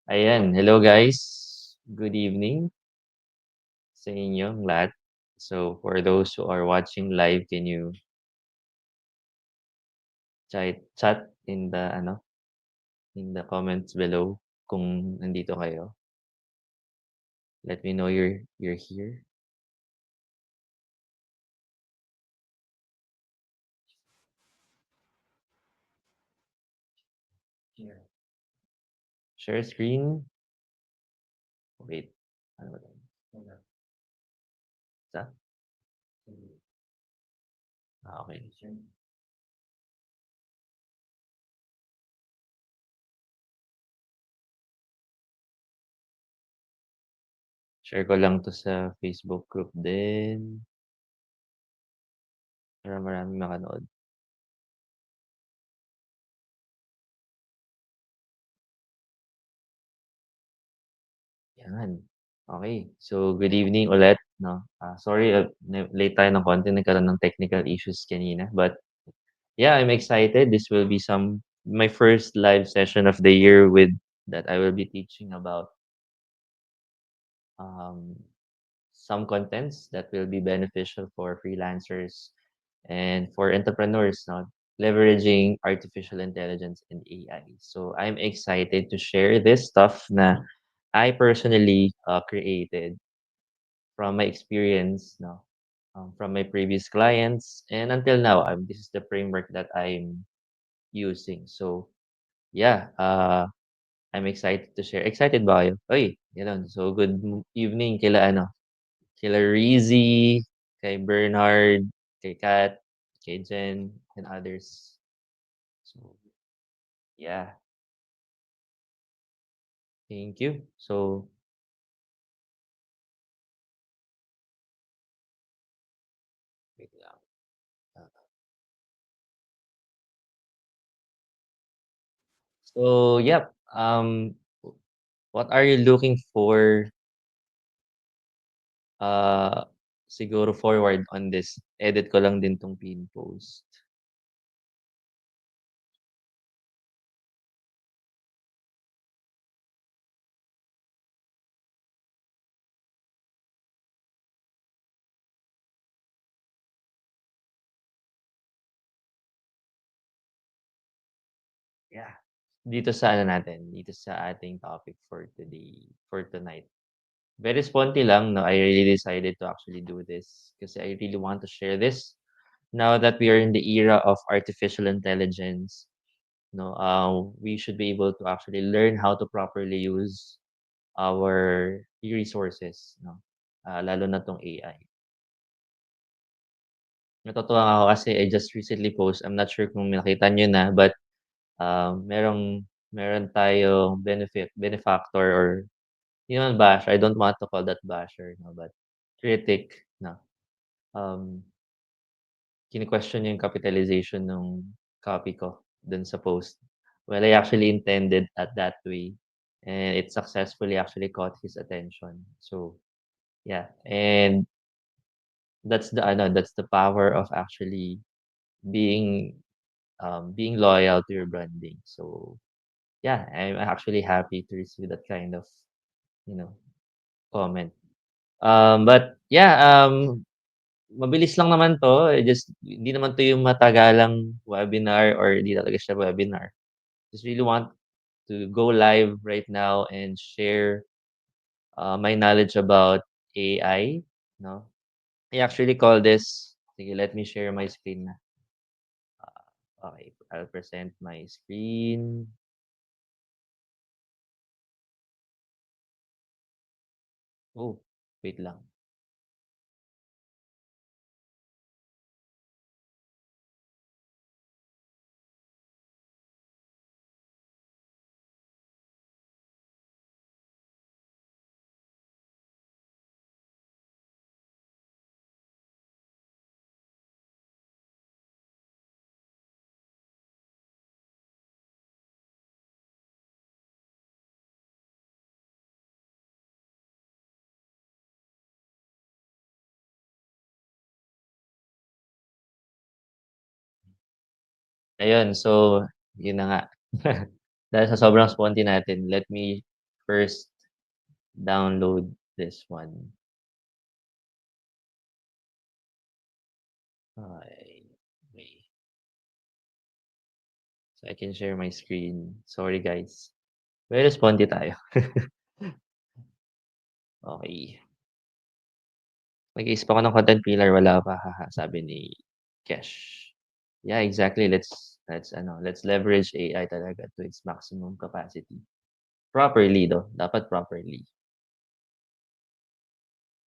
Ayan, hello guys. Good evening sa inyong lahat. So for those who are watching live, can you chat in the in the comments below kung nandito kayo. Let me know you're here. Share screen. Wait. Ano ba 'to? Isa? Okay. Share ko lang 'to sa Facebook group din para maraming makanood. Yan. Okay. So good evening ulit 'no. Sorry, late tayo ng konti, nagkaroon ng technical issues kanina, but yeah, I'm excited. This will be my first live session of the year with that I will be teaching about um, some contents that will be beneficial for freelancers and for entrepreneurs now leveraging artificial intelligence and AI. So I'm excited to share this stuff na I personally created from my experience, no, from my previous clients and until now. This is the framework that I'm using. So yeah, I'm excited to share. Excited ba kayo? Uy, gano'n. So, evening kila Rizzy, kay Bernard, kay Kat, kay Jen, and others. So, yeah, thank you. So, wait lang. Ah, so, yep, what are you looking for, uh, siguro forward on this? Edit ko lang din 'tong pin post. Yeah. Dito sa ano natin, dito sa ating topic for today, for tonight. Very sponty lang 'no, I really decided to actually do this kasi I really want to share this now that we are in the era of artificial intelligence, no, we should be able to actually learn how to properly use our resources, no, lalo na 'tong AI. Natutuwa ako kasi I just recently post, I'm not sure kung nakita niyo na, but, meron tayong benefactor or yun bash, I don't want to call that basher 'no, but critic 'no. Um, Kine-question niya yung capitalization nung copy ko dun sa post. Well, I actually intended at that way, and it successfully actually caught his attention. So, yeah, and that's the power of actually being, being loyal to your branding. So, yeah, I'm actually happy to receive that kind of, you know, comment. But yeah, mabilis lang naman 'to, just hindi naman 'to yung matagalang webinar or hindi talaga siya webinar. Just really want to go live right now and share, my knowledge about AI, 'no. I actually call this sige, let me share my screen na. Okay, I'll present my screen. Oh, wait lang. Ayun, so yun na nga. Dahil sa sobrang sponte natin, let me first download this one. Okay. Okay. So I can share my screen. Sorry guys. May responde tayo. Okay. Nag-iisip ako ng content pillar, wala pa, haha, sabi ni Kesh. Yeah, exactly. Let's leverage AI talaga to its maximum capacity. Properly though, dapat properly.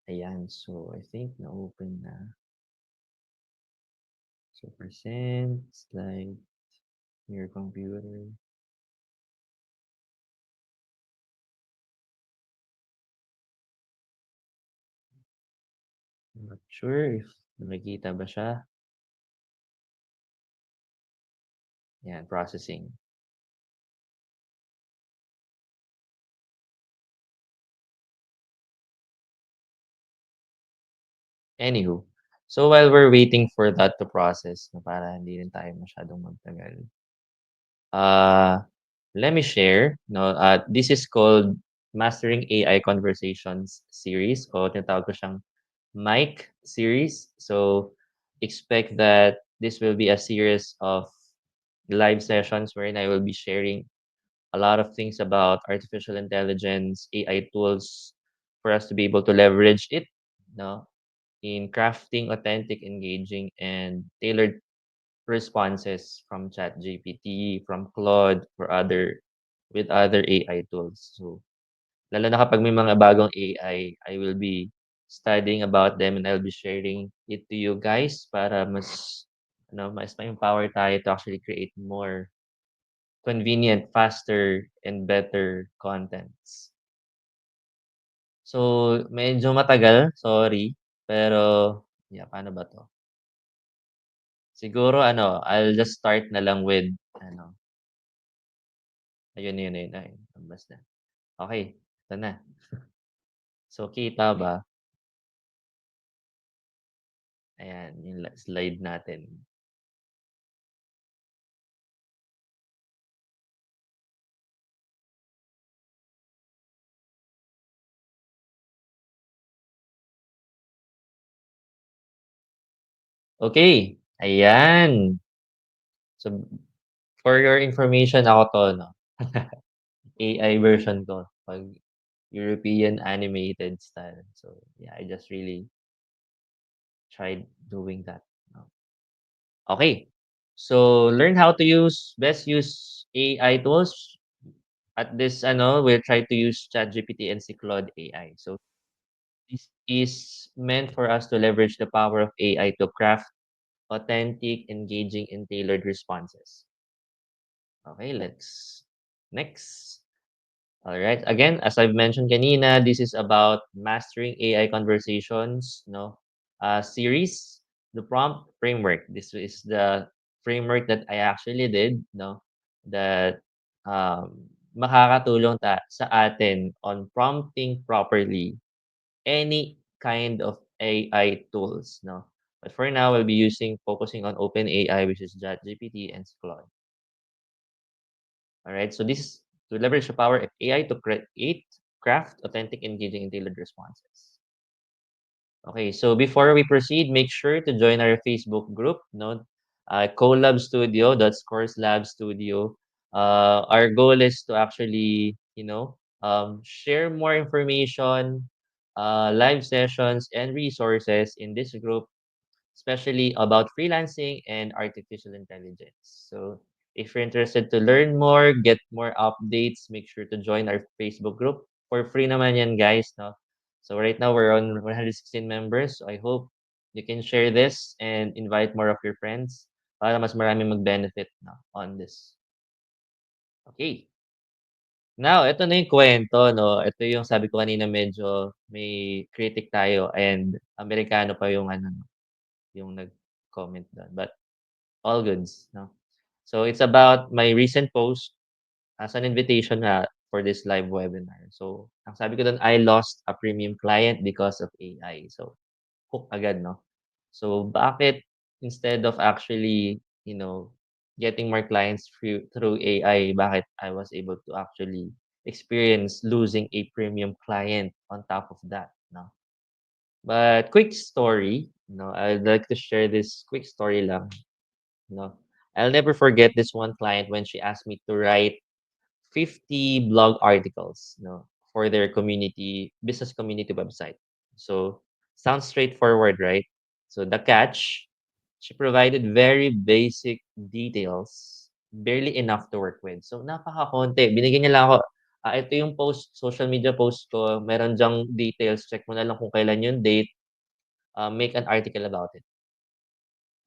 Ayan, so I think na-open na. So present, slide, your computer. I'm not sure if nakikita ba siya. Yan, processing. Anywho, so while we're waiting for that to process, no, para hindi rin tayo masyadong magtagal, uh, let me share, no, this is called Mastering AI Conversations series o tinatawag ko siyang mic series. So expect that this will be a series of live sessions wherein I will be sharing a lot of things about artificial intelligence, AI tools for us to be able to leverage it, no, in crafting authentic, engaging, and tailored responses from ChatGPT, from Claude, or other AI tools. So, lalo na kapag may mga bagong AI, I will be studying about them and I'll be sharing it to you guys para mas ma-empower tayo to actually create more convenient, faster, and better contents. So, medyo matagal, sorry. Pero, yeah, paano ba 'to? Siguro I'll just start na lang with ano, ayun, ayun, lumabas na. Okey, ito na. So, kita ba? Ayan, yung slide natin. Okay, ayan. So, for your information ako 'to 'no, AI version ko 'pag European animated style. So, yeah, I just really tried doing that, 'no. Okay. So, learn how to use AI tools. At this we'll try to use ChatGPT and si Claude AI. So, this is meant for us to leverage the power of AI to craft authentic, engaging, and tailored responses. Okay, let's next. All right. Again, as I've mentioned kanina, this is about mastering AI conversations, no? Series, the prompt framework. This is the framework that I actually did, no? That makakatulong sa atin on prompting properly any kind of AI tools, no? But for now, we'll be focusing on OpenAI, which is ChatGPT and Claude. All right. So this is to leverage the power of AI to craft authentic, engaging, and tailored responses. Okay. So before we proceed, make sure to join our Facebook group, no, Colab Studio. That's Course Lab Studio. Our goal is to actually, share more information, live sessions, and resources in this group especially about freelancing and artificial intelligence. So if you're interested to learn more, get more updates, make sure to join our Facebook group. For free naman yan, guys. No? So right now we're on 116 members. So I hope you can share this and invite more of your friends para mas marami mag-benefit no, on this. Okay. Now, ito na yung kwento, no? Ito yung sabi ko kanina medyo may critic tayo and Amerikano pa yung yung nag-comment doon. But all goods, no? So it's about my recent post as an invitation for this live webinar. So ang sabi ko doon, I lost a premium client because of AI. So hook agad, no? So bakit instead of actually, getting more clients through AI, bakit I was able to actually experience losing a premium client on top of that, no? But quick story, no, I'd like to share this quick story lang, no. I'll never forget this one client when she asked me to write 50 blog articles, no, for their community, business community website. So, sounds straightforward, right? So, the catch, she provided very basic details, barely enough to work with. So, napakakonti. Binigyan niya lang ako, ito yung post, social media post ko, meron diyang details, check mo na lang kung kailan yung date, make an article about it.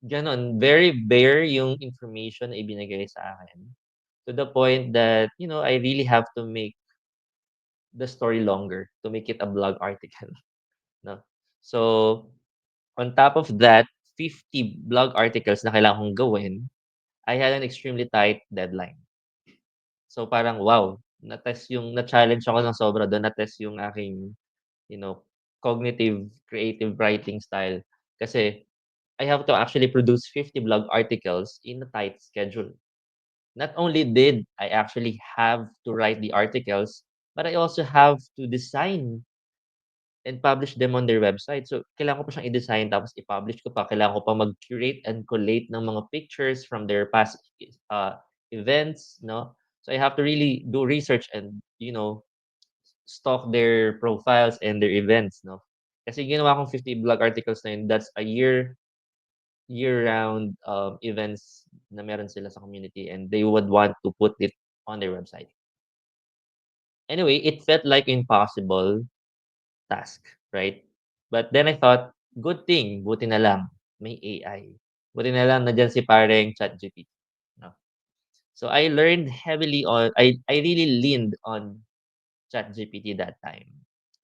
Gano'n, very bare yung information na ibinigay sa akin. To the point that, I really have to make the story longer to make it a blog article, no? So, on top of that, 50 blog articles na kailangan kong gawin, I had an extremely tight deadline. So, parang wow, na-challenge ako ng sobra dun, na-test yung aking, you know, cognitive creative writing style. Kasi I have to actually produce 50 blog articles in a tight schedule. Not only did I actually have to write the articles, but I also have to design and publish them on their website. So, kailangan ko pa siyang i-design tapos i-publish ko pa. Kailangan ko pa mag-curate and collate ng mga pictures from their past events, no? So, I have to really do research and, stalk their profiles and their events, no? Kasi ginawa kong 50 blog articles na yun, that's a year-round events na meron sila sa community and they would want to put it on their website. Anyway, it felt like impossible task, right? But then I thought, good thing, buti na lang may AI. Buti na lang nandiyan si pareng ChatGPT, no? So I learned heavily on I really leaned on ChatGPT that time.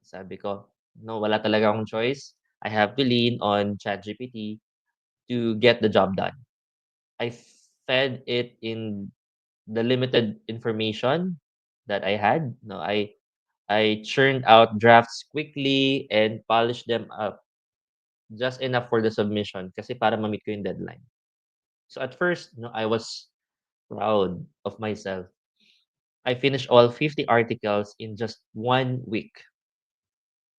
Sabi ko, no, wala talaga akong choice. I have to lean on ChatGPT to get the job done. I fed it in the limited information that I had. No, I churned out drafts quickly and polished them up just enough for the submission kasi para ma-meet ko yung deadline. So at first, I was proud of myself. I finished all 50 articles in just 1 week.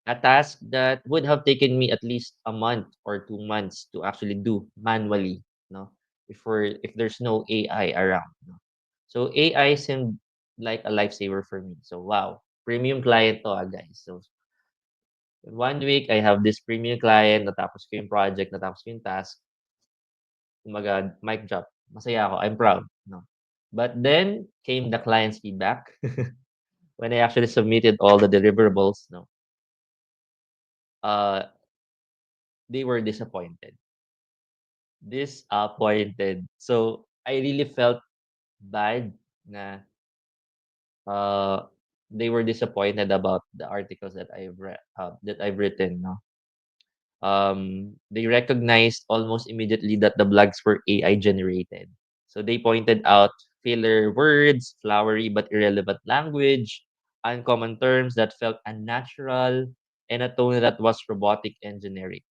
A task that would have taken me at least a month or 2 months to actually do manually, no? If there's no AI around. No? So AI seemed like a lifesaver for me. So wow, premium client to guys. So in 1 week, I have this premium client, natapos ko yung project, natapos ko yung task. Kumbaga, mic drop. Masaya ako. I'm proud. No? But then came the client's feedback when I actually submitted all the deliverables. No, uh, they were disappointed. Disappointed. So I really felt bad na uh, they were disappointed about the articles that I've written. No, they recognized almost immediately that the blogs were AI generated. So they pointed out filler words, flowery but irrelevant language, uncommon terms that felt unnatural, and a tone that was robotic and generic.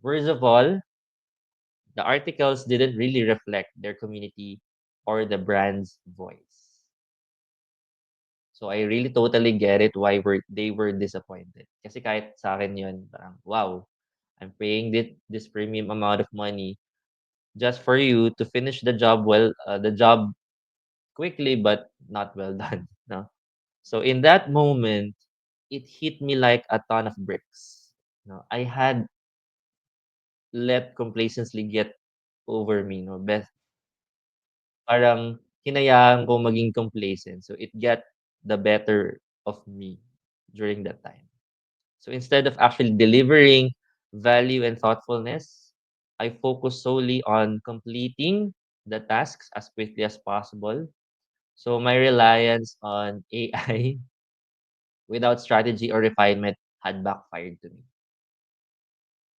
Worst of all, the articles didn't really reflect their community or the brand's voice. So I really totally get it why they were disappointed. Kasi kahit sa akin yun, parang, wow, I'm paying this premium amount of money just for you to finish the job quickly but not well done. No? So in that moment, it hit me like a ton of bricks. No, I had let complacency get over me. No, best parang hinayaan ko maging complacent. So it got the better of me during that time. So instead of actually delivering value and thoughtfulness, I focus solely on completing the tasks as quickly as possible. So my reliance on AI without strategy or refinement had backfired to me.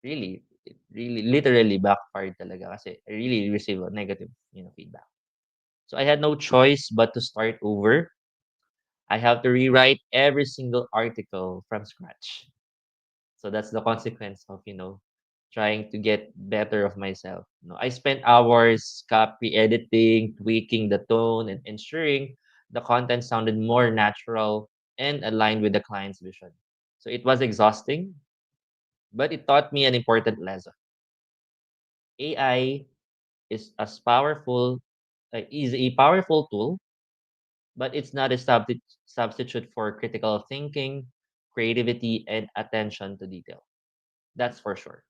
Really, it really literally backfired talaga kasi I really received a negative, feedback. So I had no choice but to start over. I have to rewrite every single article from scratch. So that's the consequence of, trying to get better of myself. I spent hours copy editing, tweaking the tone, and ensuring The content sounded more natural and aligned with the client's vision. So it was exhausting, but it taught me an important lesson. AI is a powerful tool, but it's not a substitute for critical thinking, creativity, and attention to detail. That's for sure.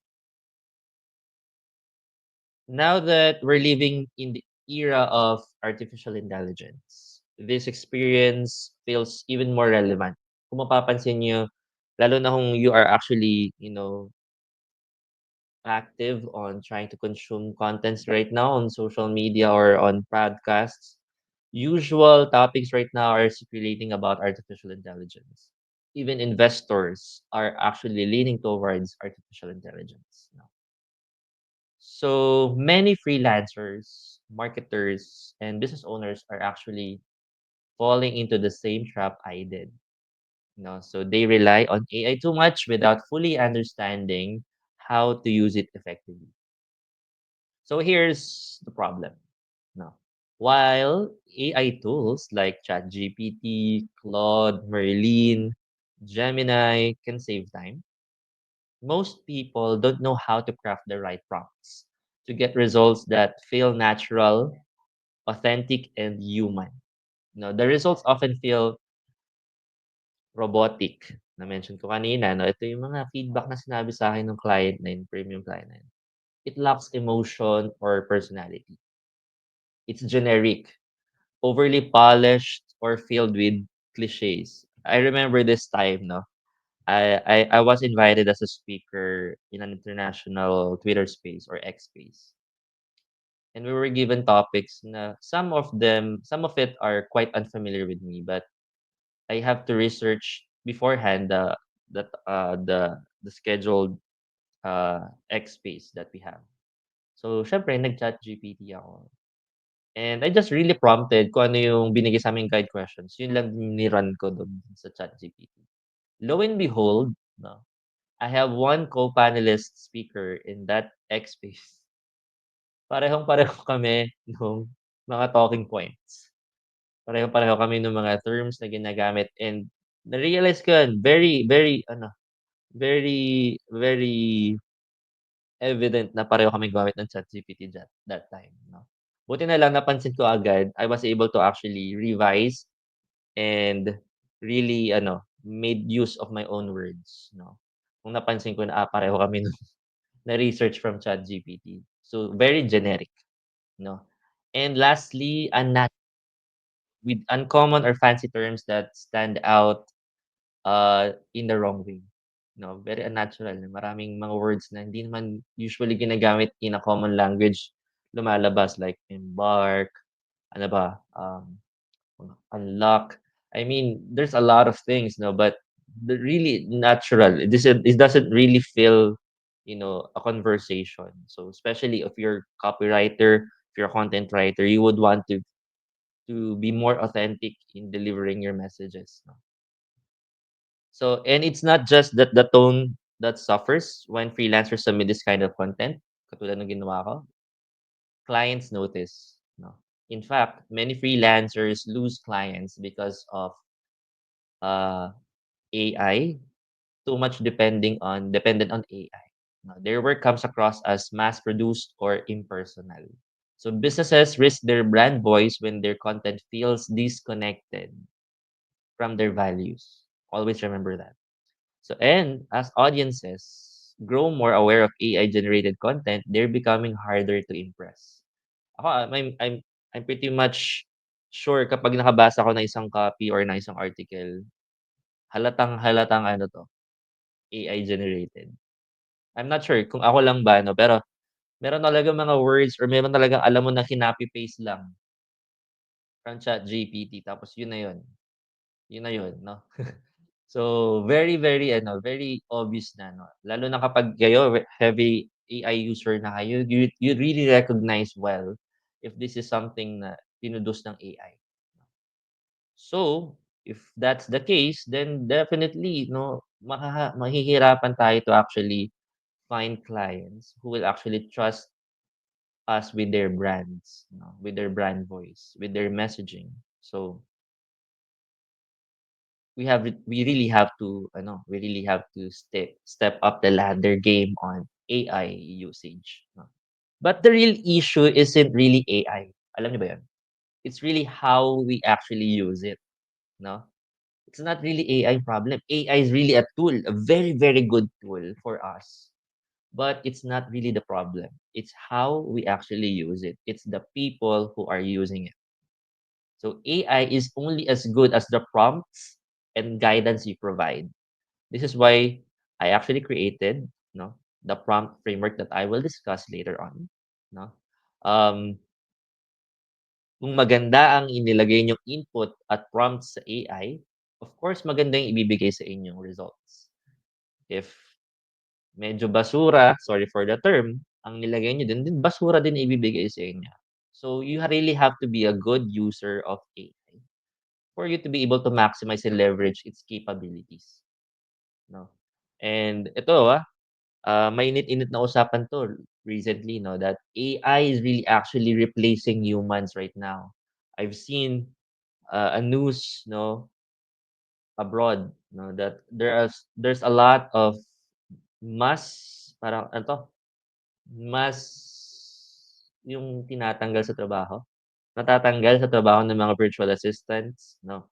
Now that we're living in the era of artificial intelligence, this experience feels even more relevant. Kung mapapansin nyo, lalo na kung you are actually, active on trying to consume contents right now on social media or on podcasts, usual topics right now are circulating about artificial intelligence. Even investors are actually leaning towards artificial intelligence now. So many freelancers, marketers, and business owners are actually falling into the same trap I did. So they rely on AI too much without fully understanding how to use it effectively. So here's the problem. No. While AI tools like ChatGPT, Claude, Merlin, Gemini can save time, most people don't know how to craft the right prompts to get results that feel natural, authentic, and human. The results often feel robotic. Na-mention ko kanina, no? Ito yung mga feedback na sinabi sa akin ng client na yun, premium client na yun. It lacks emotion or personality. It's generic, overly polished, or filled with cliches. I remember this time, no? I was invited as a speaker in an international Twitter space or X space. And we were given topics na some of it are quite unfamiliar with me, but I have to research beforehand the scheduled X space that we have. So, syempre, nag-chat GPT ako. And I just really prompted kung ano yung binigay sa aming guide questions. Yun lang ni-run ko dun sa ChatGPT. Lo and behold, no, I have one co-panelist speaker in that X space. Parehong-pareho kami nung mga talking points. Pareho-pareho kami nung mga terms na ginagamit and na-realize ko yun, very, very, very, very evident na pareho kaming gumamit ng ChatGPT that time, no? Buti na lang napansin ko agad, I was able to actually revise and really made use of my own words, no? Kung napansin ko na, pareho kami nung na-research from ChatGPT. So, very generic, no? And lastly, with uncommon or fancy terms that stand out in the wrong way. No, very unnatural. Maraming mga words na hindi naman usually ginagamit in a common language lumalabas like embark, ano ba, unlock. I mean, there's a lot of things, no, but the really natural. It doesn't really feel, a conversation. So especially if you're copywriter, if you're a content writer, you would want to be more authentic in delivering your messages. No? So, and it's not just that the tone that suffers when freelancers submit this kind of content, katulad ng ginawa ko, clients notice. No? In fact, many freelancers lose clients because of uh, AI, too much dependent on AI. No? Their work comes across as mass-produced or impersonal. So businesses risk their brand voice when their content feels disconnected from their values. Always remember that. So, and as audiences grow more aware of AI generated content, they're becoming harder to impress. Ako, I'm pretty much sure kapag nakabasa ako ng isang copy or ng isang article, halatang-halatang ano 'to, AI generated. I'm not sure kung ako lang ba 'no, pero meron talagang mga words or meron talagang alam mo na copy-paste lang from ChatGPT tapos yun na yun. Yun na yun 'no. So, very, very very obvious na 'no, lalo na kapag kayo heavy AI user na kayo, you really recognize well if this is something na pinroduce ng AI. So, if that's the case, then definitely 'no, mahihirapan tayo to actually find clients who will actually trust us with their brands, with their brand voice, with their messaging. So we really have to we really have to step up the ladder game on AI usage, no? But the real issue isn't really AI. Alam niyo ba 'yun? It's really how we actually use it, no? It's not really AI problem. AI is really a tool, a very, very good tool for us. But it's not really the problem. It's how we actually use it. It's the people who are using it. So AI is only as good as the prompts and guidance you provide. This is why I actually created, no, the prompt framework that I will discuss later on, no. Um, kung maganda ang inilagay niyong input at prompts sa AI, of course maganda yung ibibigay sa inyong results. If medyo basura, sorry for the term, ang nilagay niyo din, basura din ibibigay sa inyo. So you really have to be a good user of AI for you to be able to maximize and leverage its capabilities, no? And ito, mainit-init na usapan 'to recently, no, that AI is really actually replacing humans right now. I've seen, a news, no, abroad, no, that there's a lot of mass parang ano 'to, mass yung tinatanggal sa trabaho, natatanggal sa trabaho ng mga virtual assistants, no,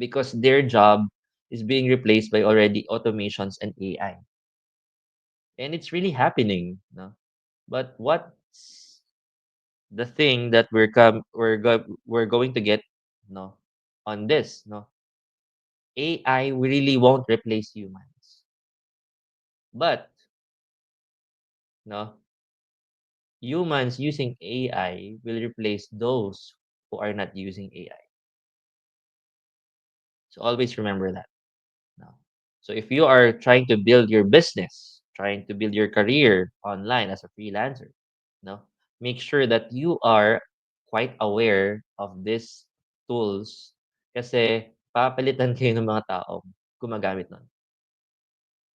because their job is being replaced by already automations and AI. And it's really happening, no? But what's the thing that we're going to get, no, on this, no? AI really won't replace humans. But, no, humans using AI will replace those who are not using AI. So always remember that. No. So if you are trying to build your business, trying to build your career online as a freelancer, no, make sure that you are quite aware of these tools kasi papalitan kayo ng mga taong gumagamit nun.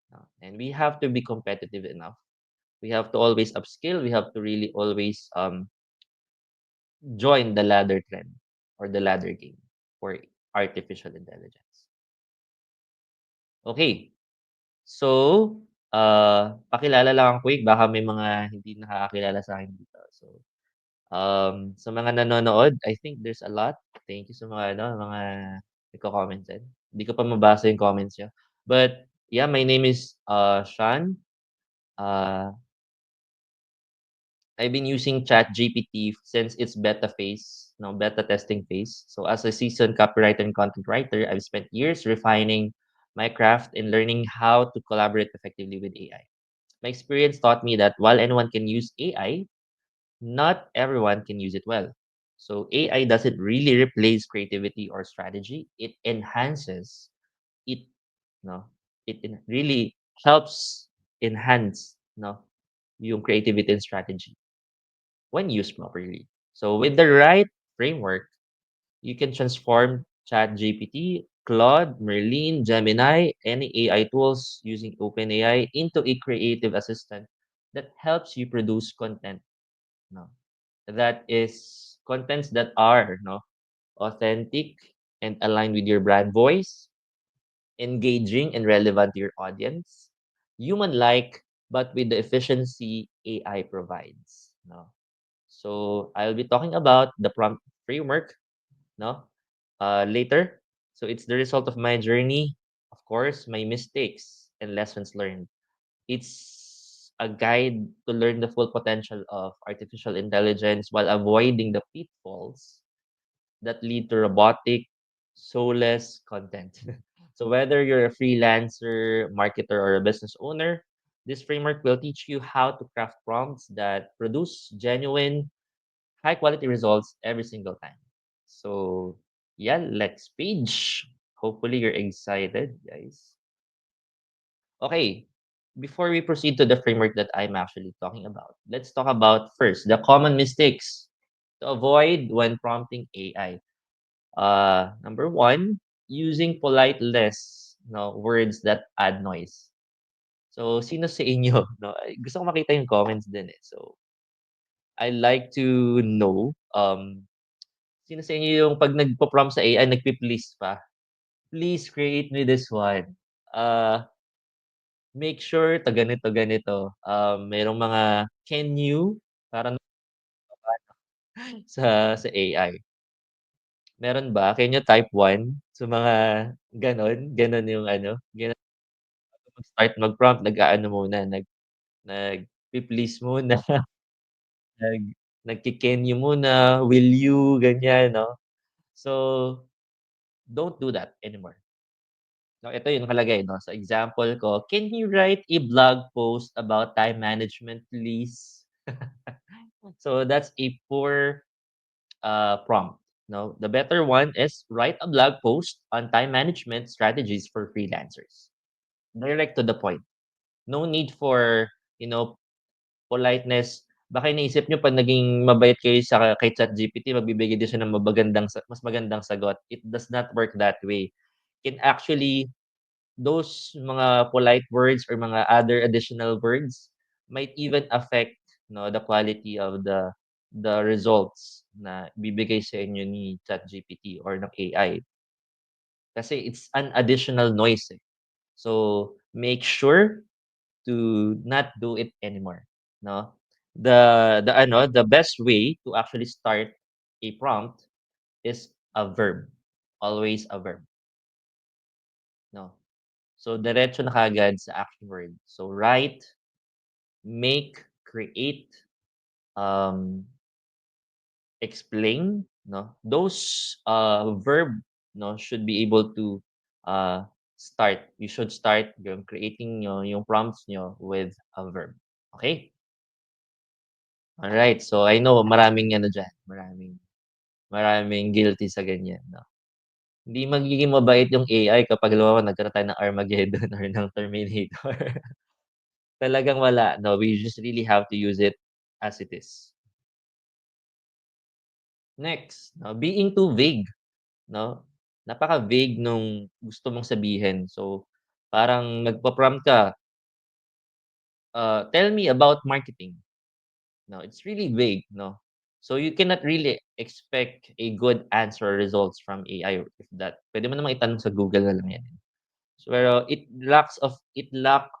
No? And we have to be competitive enough. We have to always upskill. We have to really always join the ladder trend or the ladder game for artificial intelligence. Okay. So, pakilala lang ang quick baka may mga hindi nakakakilala sa'kin dito. So, sa mga nanonood, I think there's a lot. Thank you sa mga ano, mga nagko-comment diyan. Hindi ko pa mabasa yung comments niyo. But yeah, my name is, Sean. Uh, I've been using ChatGPT since its beta phase, no, beta testing phase. So as a seasoned copywriter and content writer, I've spent years refining my craft and learning how to collaborate effectively with AI. My experience taught me that while anyone can use AI, not everyone can use it well. So AI doesn't really replace creativity or strategy. It enhances it. No, really helps enhance no yung creativity and strategy when used properly. So with the right framework, you can transform ChatGPT, Claude, Merlin, Gemini, any AI tools using OpenAI into a creative assistant that helps you produce content. No, that is contents that are no authentic and aligned with your brand voice, engaging and relevant to your audience, human-like, but with the efficiency AI provides. No, so I'll be talking about the prompt framework, no, later. So it's the result of my journey, of course, my mistakes and lessons learned. It's a guide to learn the full potential of artificial intelligence while avoiding the pitfalls that lead to robotic, soulless content. So whether you're a freelancer, marketer, or a business owner, this framework will teach you how to craft prompts that produce genuine, high quality results every single time. So yeah, let's page. Hopefully you're excited, guys. Okay, before we proceed to the framework that I'm actually talking about, let's talk about first the common mistakes to avoid when prompting AI. Number one, using polite less, no, words that add noise. So, sino sa inyo, no? Gusto ko makita yung comments din eh. So, I like to know, sino sa inyo yung pag nagpo-prompt sa AI, nagpi-please pa? please create me this one. Make sure to ganito, ganito. Merong mga can you parang sa AI. Meron ba? Can you type one sa mga gano'n? Gano'n yung ano, gano'n mag-start mag-prompt nag-aano muna, nagpi-please muna, nag nagke-can you muna, will you, ganyan 'no. So, don't do that anymore. So, ito yung nakalagay 'no, sa example ko, "Can you write a blog post about time management, please?" So, that's a poor, prompt, no? The better one is write a blog post on time management strategies for freelancers. Direct to the point. No need for, you know, politeness. Baka iniisip niyo 'pag naging mabait kayo kay ChatGPT magbibigay din siya ng mas magandang sagot. It does not work that way. Can actually those mga polite words or mga other additional words might even affect, no, the quality of the results na ibibigay sa inyo ni ChatGPT or ng AI. Kasi it's an additional noise, eh. So, make sure to not do it anymore, no? The best way to actually start a prompt is a verb. Always a verb, no? So, diretso na kaagad sa action word. So, write, make, create, um, explain, no? Those verb, no, should be able to uh, start. You should start yung creating yung prompts nyo with a verb. Okay? Alright. So, I know maraming ano diyan, maraming guilty sa ganyan, 'no? Hindi magiging mabait yung AI kapag halimbawa nagkaroon tayo ng Armageddon or ng Terminator. Talagang wala, no? We just really have to use it as it is. Next, being too vague, 'no? Napaka-vague nung gusto mong sabihin. So, parang nagpa-prompt ka, "Tell me about marketing." No, it's really vague, no? So you cannot really expect a good answer or results from AI if that. Pwede mo namang itanong sa Google na lang 'yan. So, pero it lack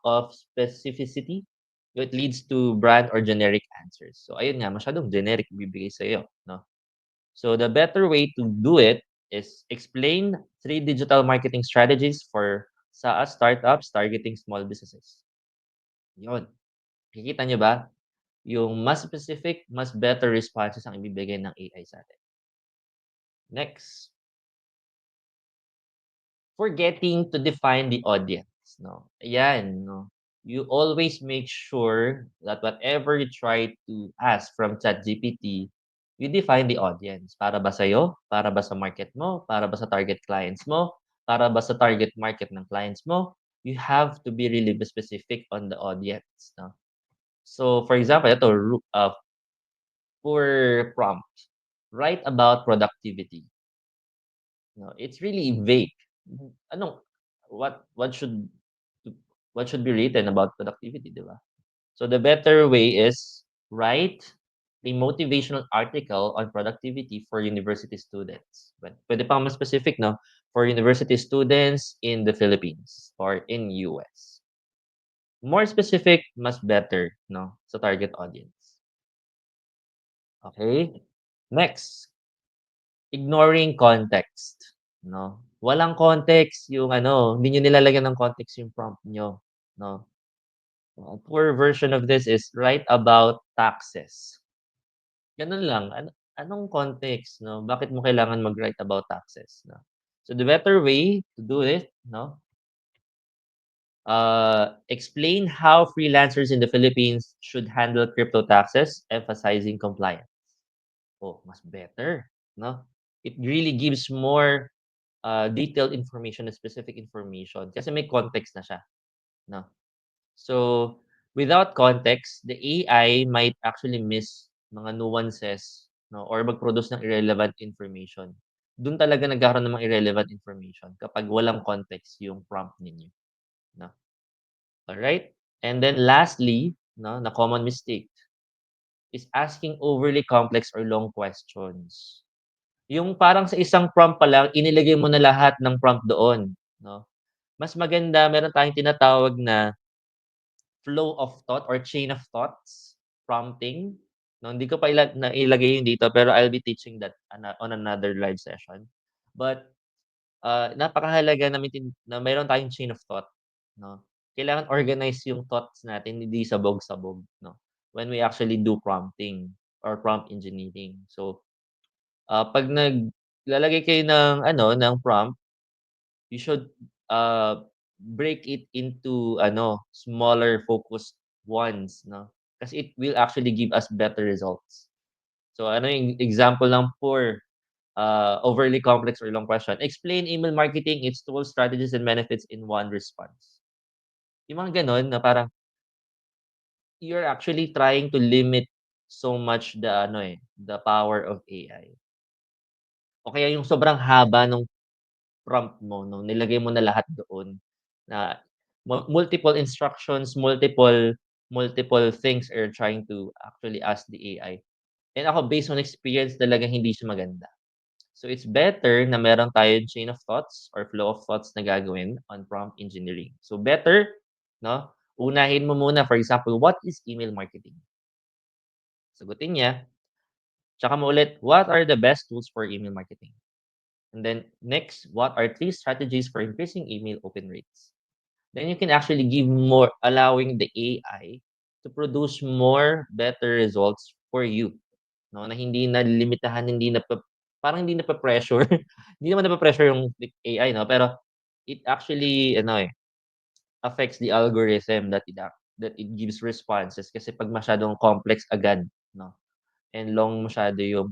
of specificity. It leads to brand or generic answers. So ayun nga, masyadong generic ibibigay sa'yo, 'no? So the better way to do it is explain 3 digital marketing strategies for SaaS startups targeting small businesses. 'Yun, nakikita niyo ba? Yung mas specific, mas better responses ang ibibigay ng AI sa'tin. Next, forgetting to define the audience, 'no? Ayan, 'no? You always make sure that whatever you try to ask from ChatGPT, you define the audience. Para ba sa'yo? Para ba sa market mo? Para ba sa target clients mo? Para ba sa target market ng clients mo? You have to be really specific on the audience, 'no? So, for example, ito for prompt, write about productivity. No, it's really vague. Anong what should what should be written about productivity, 'di ba? So the better way is write a motivational article on productivity for university students. But pwede pang mas specific, no? For university students in the Philippines or in US. More specific, mas better, no? Sa target audience. Okay? Next, ignoring context, 'no? Walang context yung ano, hindi niyo nilalagyan ng context yung prompt niyo, 'no? A poor version of this is write about taxes. Gano'n lang, anong context, 'no? Bakit mo kailangan mag-write about taxes, 'no? So the better way to do it, 'no, explain how freelancers in the Philippines should handle crypto taxes, emphasizing compliance. Oh, mas better, 'no? It really gives more detailed information and specific information kasi may context na siya, 'no? So, without context, the AI might actually miss mga nuances, 'no, or mag-produce ng irrelevant information. Dun talaga nagkakaroon ng mga irrelevant information kapag walang context yung prompt ninyo, 'no? Alright? And then lastly, 'no, na common mistake is asking overly complex or long questions. Yung parang sa isang prompt pa lang inilagay mo na lahat ng prompt doon, 'no? Mas maganda meron tayong tinatawag na flow of thought or chain of thoughts prompting, 'no? Hindi ko pa nailagay yun dito pero I'll be teaching that on another live session. But, napakahalaga na meron tayong chain of thought, 'no? Kailangan organize yung thoughts natin, hindi sabog-sabog, 'no? When we actually do prompting or prompt engineering. So, 'pag naglalagay kayo ng ano, ng prompt, you should, break it into ano, smaller focused ones, 'no? Kasi it will actually give us better results. So ano yung example ng poor, overly complex or long question, "Explain email marketing, its tools, strategies, and benefits in one response." Yung mga gano'n na parang you're actually trying to limit so much the ano, the power of AI. O kaya yung sobrang haba nung prompt mo 'no, nilagay mo na lahat doon na multiple instructions, multiple things you're trying to actually ask the AI. And ako based on experience talagang hindi siya maganda. So it's better na meron tayong chain of thoughts or flow of thoughts na gagawin on prompt engineering. So better 'no, unahin mo muna for example, "What is email marketing?" Sagutin niya, tsaka mo ulit, "What are the best tools for email marketing?" And then next, "What are 3 strategies for increasing email open rates?" Then you can actually give more, allowing the AI to produce more better results for you, 'no, na hindi na limitahan, hindi parang hindi nape-pressure, hindi naman nape-pressure yung AI 'no, pero it actually ano, affects the algorithm that it gives responses kasi 'pag masyadong complex agad 'no, and masyado yung,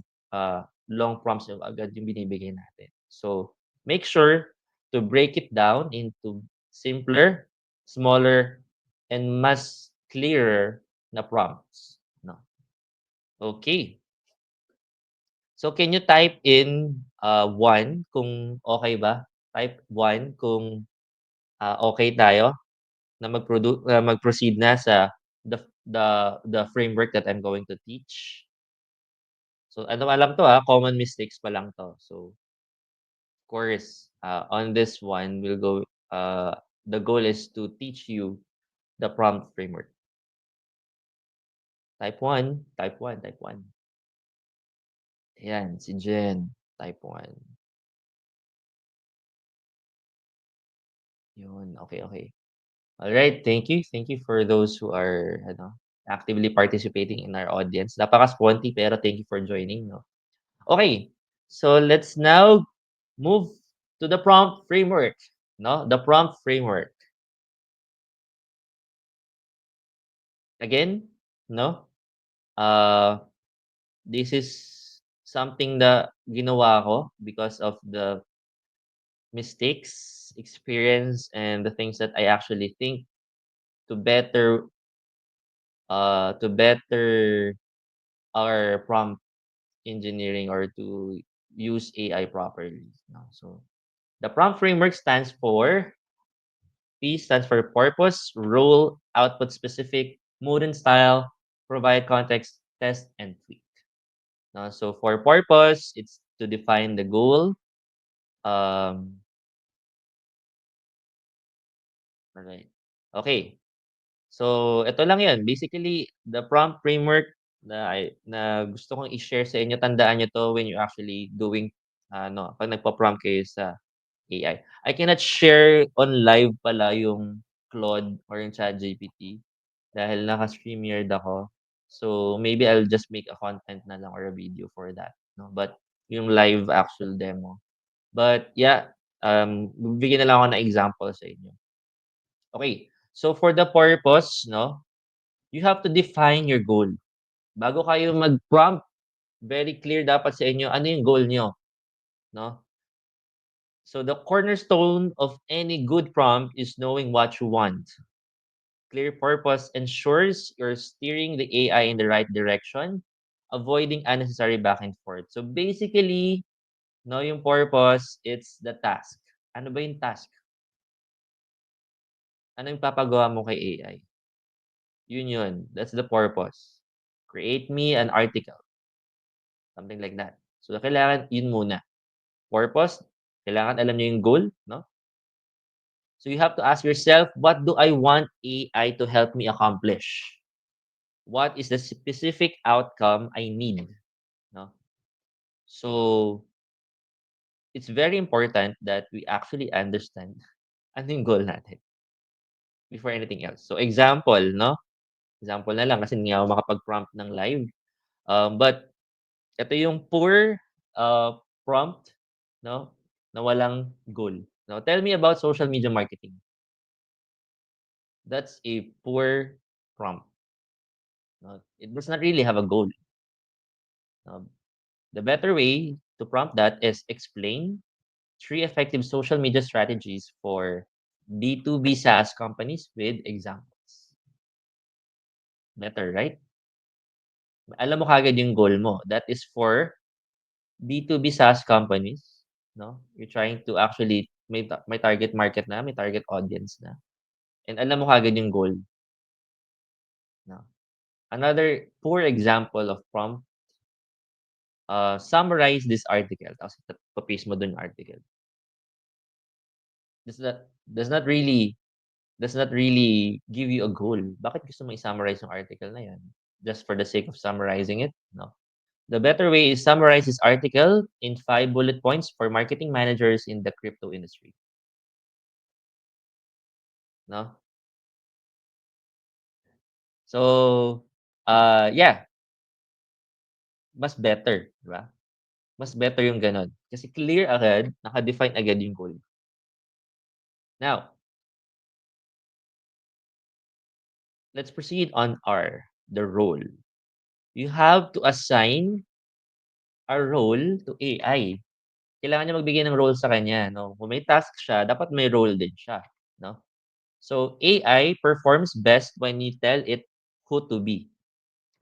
long prompts yung agad yung binibigay natin. So, make sure to break it down into simpler, smaller, and mas clearer na prompts, 'no. Okay. So, can you type in, 1 kung okey ba? Type 1 kung, okey tayo na mag-proceed na sa the framework that I'm going to teach. So, ano pa lang 'to, common mistakes pa lang 'to. So, of course, on this one, the goal is to teach you the prompt framework. Type 1, type 1, type 1. Ayan, si Jen, type 1. Yun, okay, okay. Alright, thank you. Thank you for those who are ano, actively participating in our audience. Napaka-sponty pero thank you for joining 'no. Okay, so let's now move to the prompt framework, 'no, the prompt framework. Again, 'no, uh, this is something na ginawa ko because of the mistakes, experience, and the things that I actually think to better, to better our prompt engineering or to use AI properly, 'no. So, the prompt framework stands for P stands for purpose, role, output specific, mood and style, provide context, test, and tweak. So for purpose, it's to define the goal. Um, alright. Okay. So ito lang 'yun. Basically, the prompt framework na gusto kong i-share sa inyo, tandaan niyo 'to when you actually doing ano, 'pag nagpo-prompt kayo sa AI. I cannot share on live pala yung Claude or yung ChatGPT dahil naka-StreamYard ako. So, maybe I'll just make a content na lang or a video for that, 'no, but yung live actual demo. But yeah, bibigyan na lang ako ng example sa inyo. Okay, so for the purpose 'no, you have to define your goal. Bago kayo mag-prompt, very clear dapat sa inyo ano yung goal niyo, 'no? So the cornerstone of any good prompt is knowing what you want. Clear purpose ensures you're steering the AI in the right direction, avoiding unnecessary back and forth. So basically, know yung purpose, it's the task. Ano ba yung task? Ano yung papagawa mo kay AI? Yun. That's the purpose. Create me an article, something like that. So, kailangan yun muna. Purpose, kailangan alam niyo yung goal, no? So, you have to ask yourself, what do I want AI to help me accomplish? What is the specific outcome I need, no? So, it's very important that we actually understand ano yung goal natin before anything else. So, example, no? Example na lang kasi hindi ako makapag-prompt ng live. But ito yung poor prompt, no? Na walang goal. Now, tell me about social media marketing. That's a poor prompt. No? It does not really have a goal. Um, the better way to prompt that is explain three effective social media strategies for B2B SaaS companies with examples. Better, right? Alam mo kagad yung goal mo. That is for B2B SaaS companies, no? You're trying to actually may target market na, may target audience na. And alam mo kagad yung goal, no? Another poor example of prompt, summarize this article. Tapos paste mo dun yung article. Does that does not really does not really give you a goal. Bakit gusto mo i-summarize yung article na yan? Just for the sake of summarizing it? No. The better way is summarize this article in 5 bullet points for marketing managers in the crypto industry. No? So, yeah, mas better, 'di ba? Mas better yung gano'n. Kasi clear agad, naka-define agad yung goal. Now, let's proceed on the role. You have to assign a role to AI. Kailangan niya magbigay ng role sa kanya, 'no? Kung may task siya, dapat may role din siya, 'no? So, AI performs best when you tell it who to be.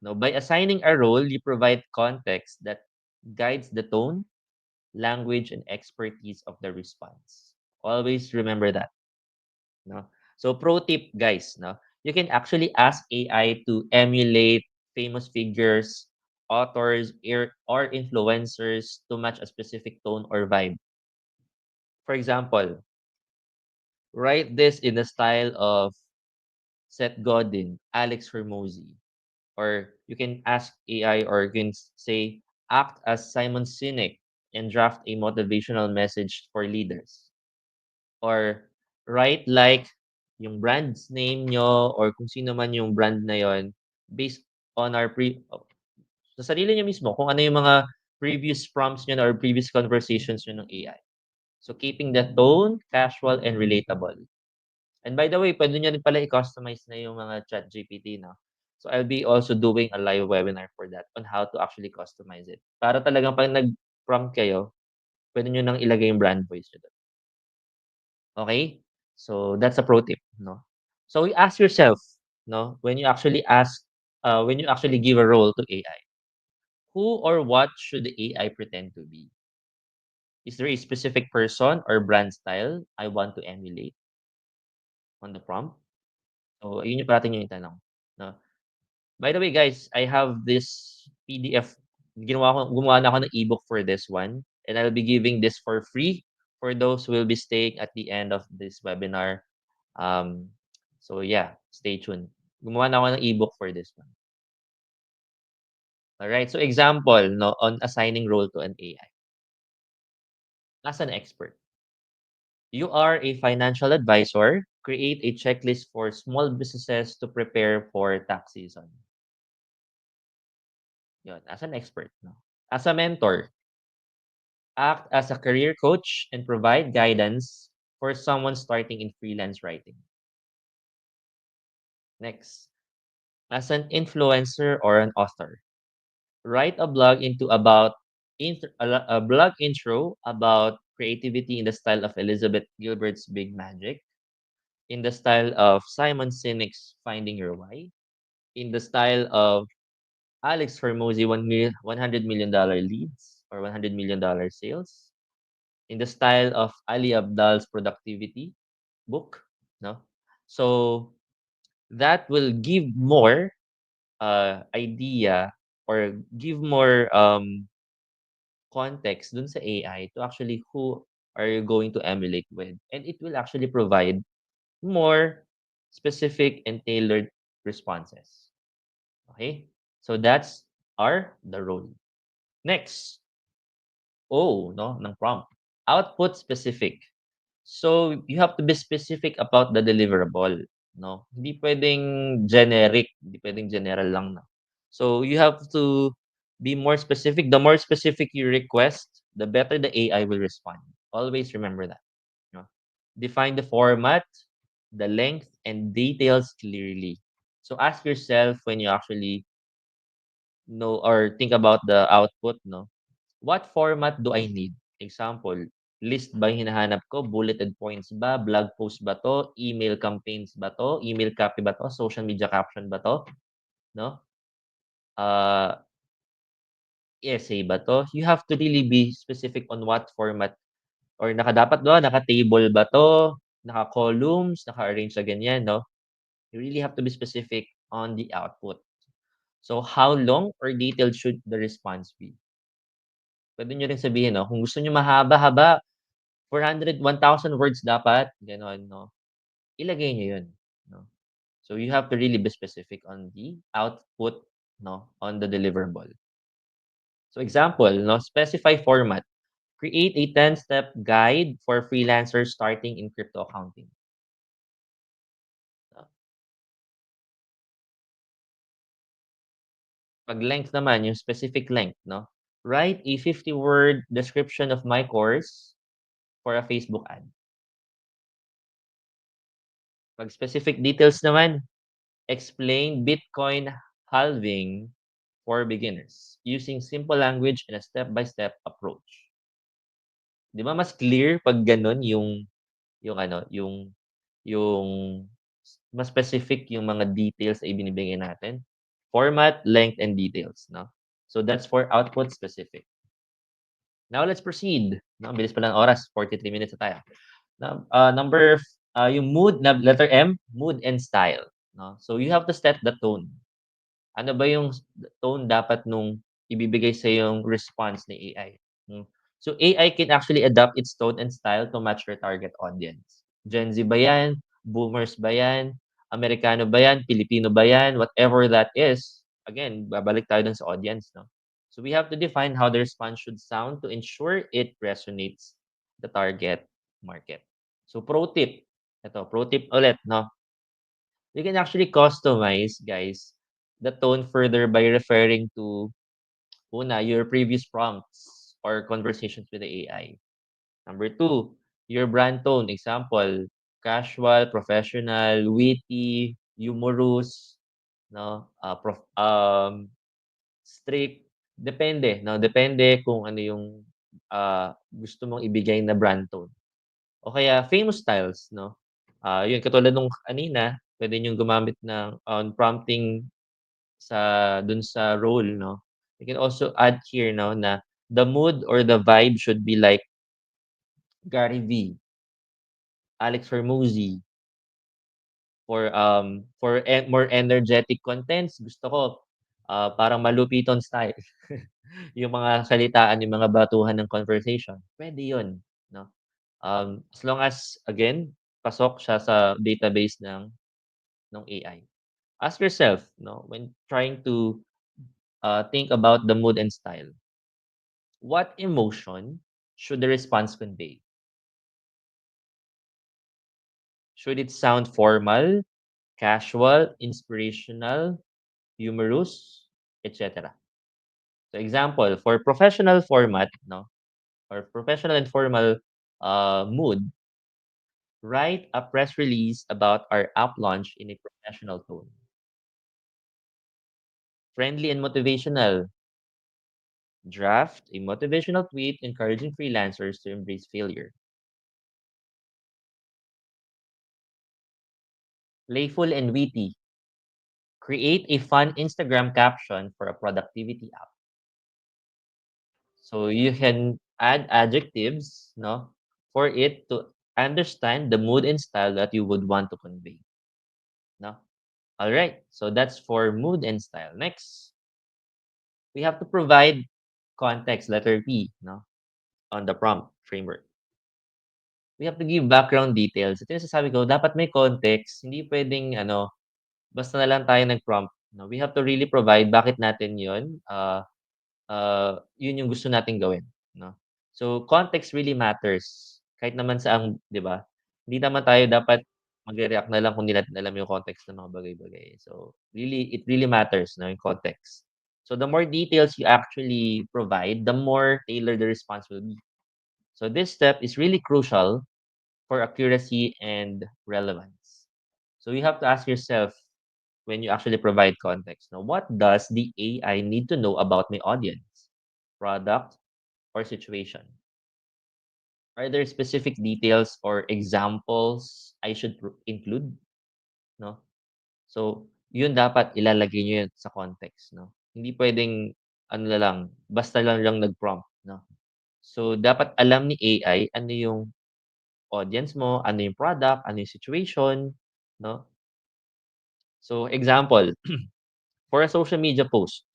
No, by assigning a role, you provide context that guides the tone, language, and expertise of the response. Always remember that. No? So, pro tip, guys, no? You can actually ask AI to emulate famous figures, authors, or influencers to match a specific tone or vibe. For example, write this in the style of Seth Godin, Alex Hormozy. Or you can ask AI or you can say, act as Simon Sinek and draft a motivational message for leaders. Or write like yung brand's name nyo or kung sino man yung brand na yon based on sa sarili nyo mismo kung ano yung mga previous prompts nyo or previous conversations nyo ng AI. So keeping the tone casual and relatable. And by the way, pwede nyo rin pala i-customize na yung mga ChatGPT, no? So I'll be also doing a live webinar for that on how to actually customize it. Para talagang 'pag nag-prompt kayo, pwede nyo nang ilagay yung brand voice nyo dun, okey? So that's a pro tip, no? So you ask yourself, no, when you actually give a role to AI, who or what should the AI pretend to be? Is there a specific person or brand style I want to emulate on the prompt? So yun yung parating yung itanong, no? By the way, guys, I have this PDF. Gumawa na ako ng ebook for this one, and I'll be giving this for free for those who will be staying at the end of this webinar. Um, so yeah, stay tuned. Gumawa na ako ng ebook for this one. All right. So example, no, on assigning role to an AI. As an expert, you are a financial advisor. Create a checklist for small businesses to prepare for tax season. Yun, as an expert, no. As a mentor, act as a career coach and provide guidance for someone starting in freelance writing. Next, as an influencer or an author, write a blog a blog intro about creativity in the style of Elizabeth Gilbert's Big Magic, in the style of Simon Sinek's Finding Your Why, in the style of Alex Hormozy $100 million leads or $100 million sales, in the style of Ali Abdal's productivity book, no? So that will give more idea or give more context dun sa AI to actually who are you going to emulate with. And it will actually provide more specific and tailored responses. Okay? So that's the role. Next, O, no, ng prompt. Output specific. So you have to be specific about the deliverable, no? Hindi puwedeng generic, hindi puwedeng general lang na. So you have to be more specific. The more specific you request, the better the AI will respond. Always remember that, no? Define the format, the length, and details clearly. So ask yourself when you actually know or think about the output, no? What format do I need? Example, list ba yung hinahanap ko? Bulleted points ba? Blog post ba 'to? Email campaigns ba 'to? Email copy ba 'to? Social media caption ba 'to? 'No? Ah, essay ba 'to? You have to really be specific on what format or dapat naka-table ba 'to? Naka-columns, naka-arrange sa ganyan, 'no? You really have to be specific on the output. So, how long or detailed should the response be? Puwede niyo rin sabihin, 'no, kung gusto niyo mahaba-haba, 1,000 words dapat, gano'n, 'no? Ilagay niyo 'yun, 'no? So, you have to really be specific on the output, 'no, on the deliverable. So, example, 'no, specify format. Create a 10-step guide for freelancers starting in crypto accounting. 'Pag length naman, yung specific length, 'no? Write a 50-word description of my course for a Facebook ad. 'Pag specific details naman, explain Bitcoin halving for beginners using simple language and a step-by-step approach. 'Di ba mas clear 'pag gano'n yung ano, yung mas specific yung mga details na ibinibigay natin. Format, length, and details, 'no? So that's for output specific. Now let's proceed, 'no, ang bilis pala ng oras, 43 minutes na tayo. Yung mood na letter M, mood and style, 'no? So you have to set the tone. Ano ba yung tone dapat nung ibibigay sa yung response ni AI, hmm. So, AI can actually adapt its tone and style to match your target audience. Gen Z ba 'yan, boomers ba 'yan, Amerikano ba 'yan, Pilipino ba 'yan, whatever that is, again, babalik tayo dun sa audience, 'no? So, we have to define how the response should sound to ensure it resonates the target market. So, pro tip ulit, 'no? You can actually customize, guys, the tone further by referring to una, your previous prompts or conversations with the AI. Number two, your brand tone. Example, casual, professional, witty, humorous, no? Strict. Depende, no? Depende kung ano yung gusto mong ibigay na brand tone. O kaya famous styles, no? Yun katulad nung kanina, pwede niyong gumamit ng on prompting dun sa role, 'no? You can also add here, 'no, na the mood or the vibe should be like Gary V, Alex Hormozy. For more energetic contents, gusto ko, parang malupiton style. Yung mga salitaan, yung mga batuhan ng conversation, puwede yun, 'no? As long as again, pasok siya sa database ng AI. Ask yourself, 'no, when trying to, think about the mood and style, what emotion should the response convey? Should it sound formal, casual, inspirational, humorous, etc.? So example, for professional format, no, or professional and formal mood, write a press release about our app launch in a professional tone. Friendly and motivational, draft a motivational tweet encouraging freelancers to embrace failure. Playful and witty, create a fun Instagram caption for a productivity app. So you can add adjectives, no, for it to understand the mood and style that you would want to convey, no? All right. So that's for mood and style. Next, we have to provide context, letter P, no, on the prompt framework. We have to give background details. Ito yung sasabi ko, dapat may context. Hindi puwedeng ano, basta na lang tayo nag-prompt, no? We have to really provide bakit natin 'yun, yun yung gusto nating gawin, 'no? So, context really matters kahit naman saang 'di ba? Hindi naman tayo dapat magre-react na lang kung 'di natin alam yung context ng mga bagay-bagay. So, it really matters 'no, yung context. So, the more details you actually provide, the more tailored the response will be. So, this step is really crucial for accuracy and relevance. So, you have to ask yourself when you actually provide context. Now, what does the AI need to know about my audience, product, or situation? Are there specific details or examples I should include? No? So, yun dapat ilalagay nyo yun sa context. No? Hindi pwedeng ano na lang, basta lang nag-prompt. No? So, dapat alam ni AI ano yung audience mo, ano yung product, ano yung situation. No? So, example, for a social media post,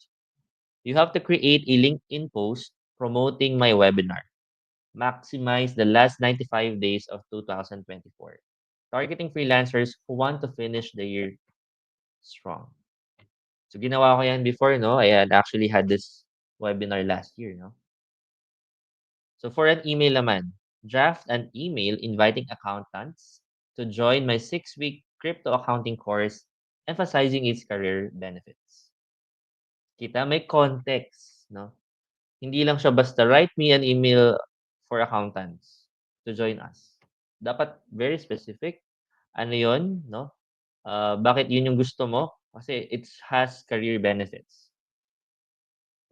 you have to create a LinkedIn post promoting my webinar. Maximize the last 95 days of 2024. Targeting freelancers who want to finish the year strong. So ginawa ko yan before, no? I had actually had this webinar last year, no? So for an email naman, draft an email inviting accountants to join my 6-week crypto accounting course emphasizing its career benefits. Kita, may context, no? Hindi lang siya basta write me an email for accountants to join us. Dapat very specific. Ano 'yon, 'no? Bakit 'yun yung gusto mo? Kasi it has career benefits,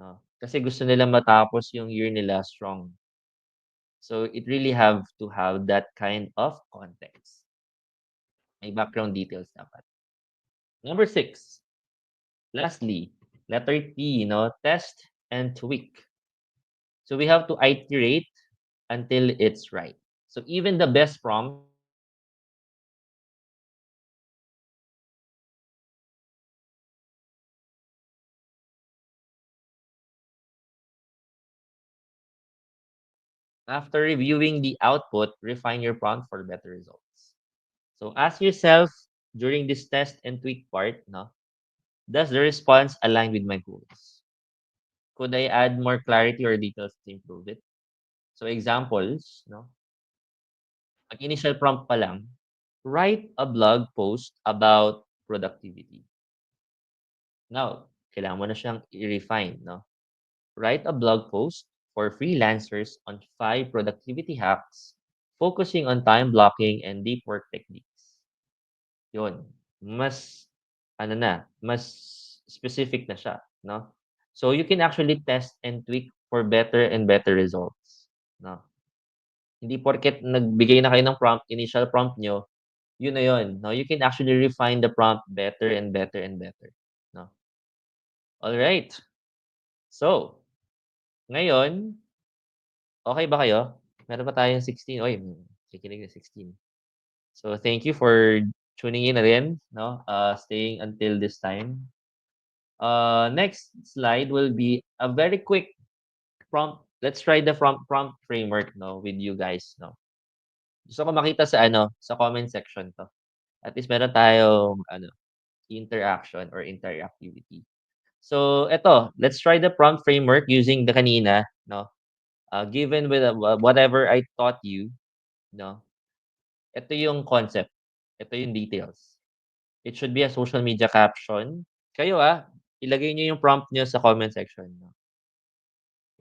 'no? Kasi gusto nila matapos yung year nila strong. So, it really have to have that kind of context. May background details dapat. Number 6, lastly, letter T, test and tweak. So, we have to iterate until it's right. So, even the best prompt after reviewing the output, refine your prompt for better results. So ask yourself during this test and tweak part, no, does the response align with my goals? Could I add more clarity or details to improve it? So examples, no, ang initial prompt pa lang, write a blog post about productivity. Now, kailangan mo na siyang i-refine, no? Write a blog post for freelancers on 5 productivity hacks focusing on time blocking and deep work techniques. Yun, mas ano na, mas specific na siya, 'no? So, you can actually test and tweak for better and better results, 'no? Hindi porket nagbigay na kayo ng prompt, initial prompt niyo, yun na yun, 'no? You can actually refine the prompt better and better and better, 'no? Alright. So, ngayon, okey ba kayo? Meron pa tayong 16, uy, kikinig na 16. So, thank you for tuning in na rin, 'no, staying until this time. Next slide will be a very quick prompt. Let's try the prompt framework, no, with you guys, no. Gusto ko makita sa ano, sa comment section 'to. At least meron tayong ano, interaction or interactivity. So eto, let's try the prompt framework using the kanina, no. Given with whatever I taught you, no. Ito yung concept. Ito yung details. It should be a social media caption. Kayo, ilagay niyo yung prompt niyo sa comment section, no.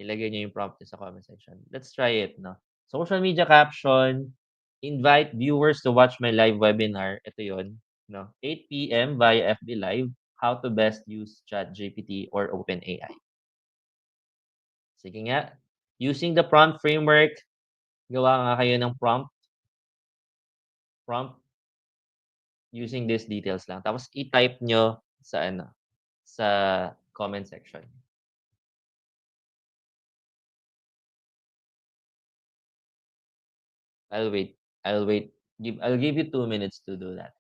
Ilagay niyo yung prompt niyo sa comment section. Let's try it, no. Social media caption, invite viewers to watch my live webinar. Ito yun, no. 8 PM via FB Live, how to best use ChatGPT or OpenAI. Sige nga, using the prompt framework, gawa nga kayo ng prompt using these details lang. Tapos i-type nyo sa ano, sa comment section. I'll wait. I'll wait. I'll give you 2 minutes to do that.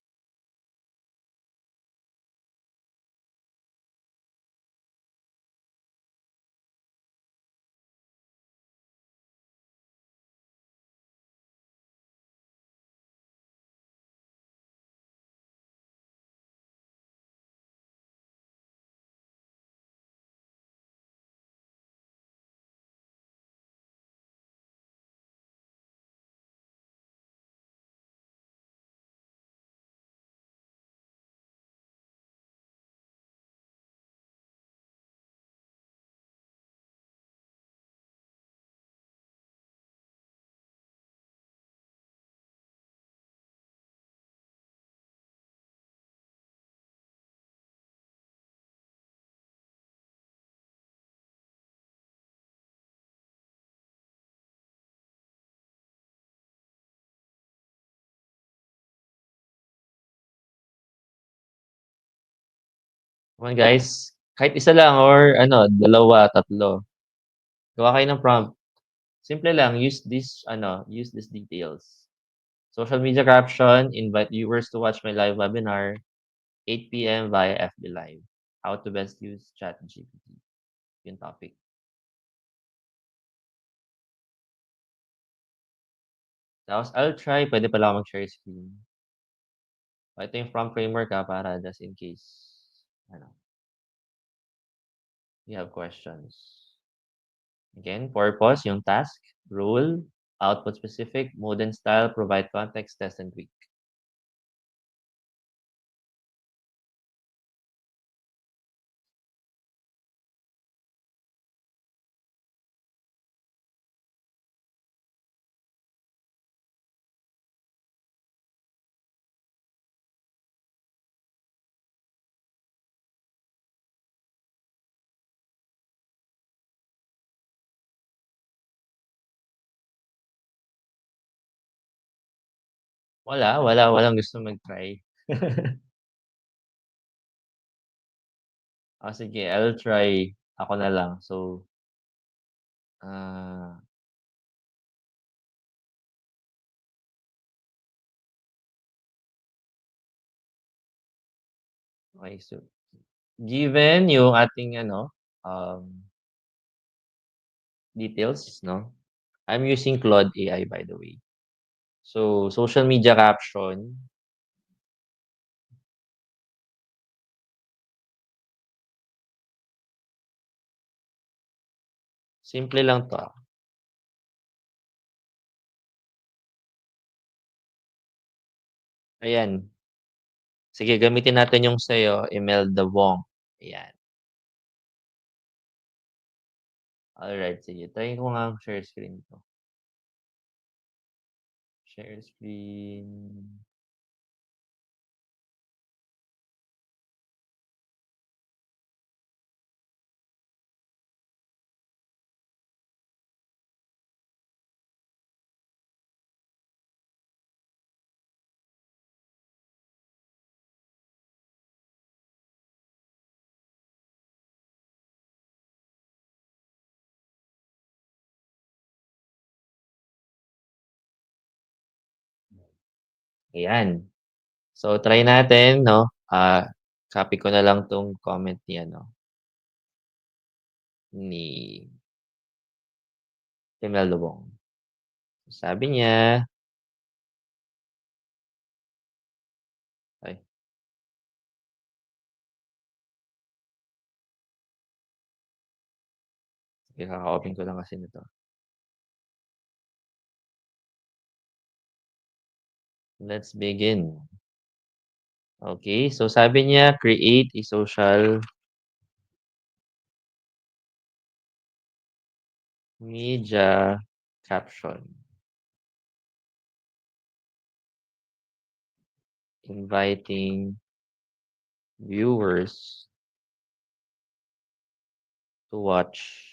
Come on guys, kahit isa lang or ano, dalawa, tatlo. Gawa kayo ng prompt. Simple lang, use these details. Social media caption, invite viewers to watch my live webinar, 8 PM via FB Live. How to best use ChatGPT. Yung topic. Tapos, I'll try, pwede pala ako mag-share screen. Ito yung prompt framework para just in case, ano, you have questions. Again, purpose, yung task, rule, output specific, mode and style, provide context, test, and tweak. Walang gusto mag-try. Sige, I'll try. Ako na lang. So, ah, okay. So, given yung ating um, details, no? I'm using Claude AI, by the way. So, social media caption, simple lang 'to, ah. Ayan, sige gamitin natin yung sa'yo, Imelda Wong, ayan. Alright, sige try ko ngang share screen 'to. Share screen, ayan. So, try natin 'no, copy ko na lang 'tong comment ni ni Imelda Wong. Sabi niya ay, sige kaka-open ko lang kasi nito. Let's begin. Okay, so sabi niya, create a social media caption, inviting viewers to watch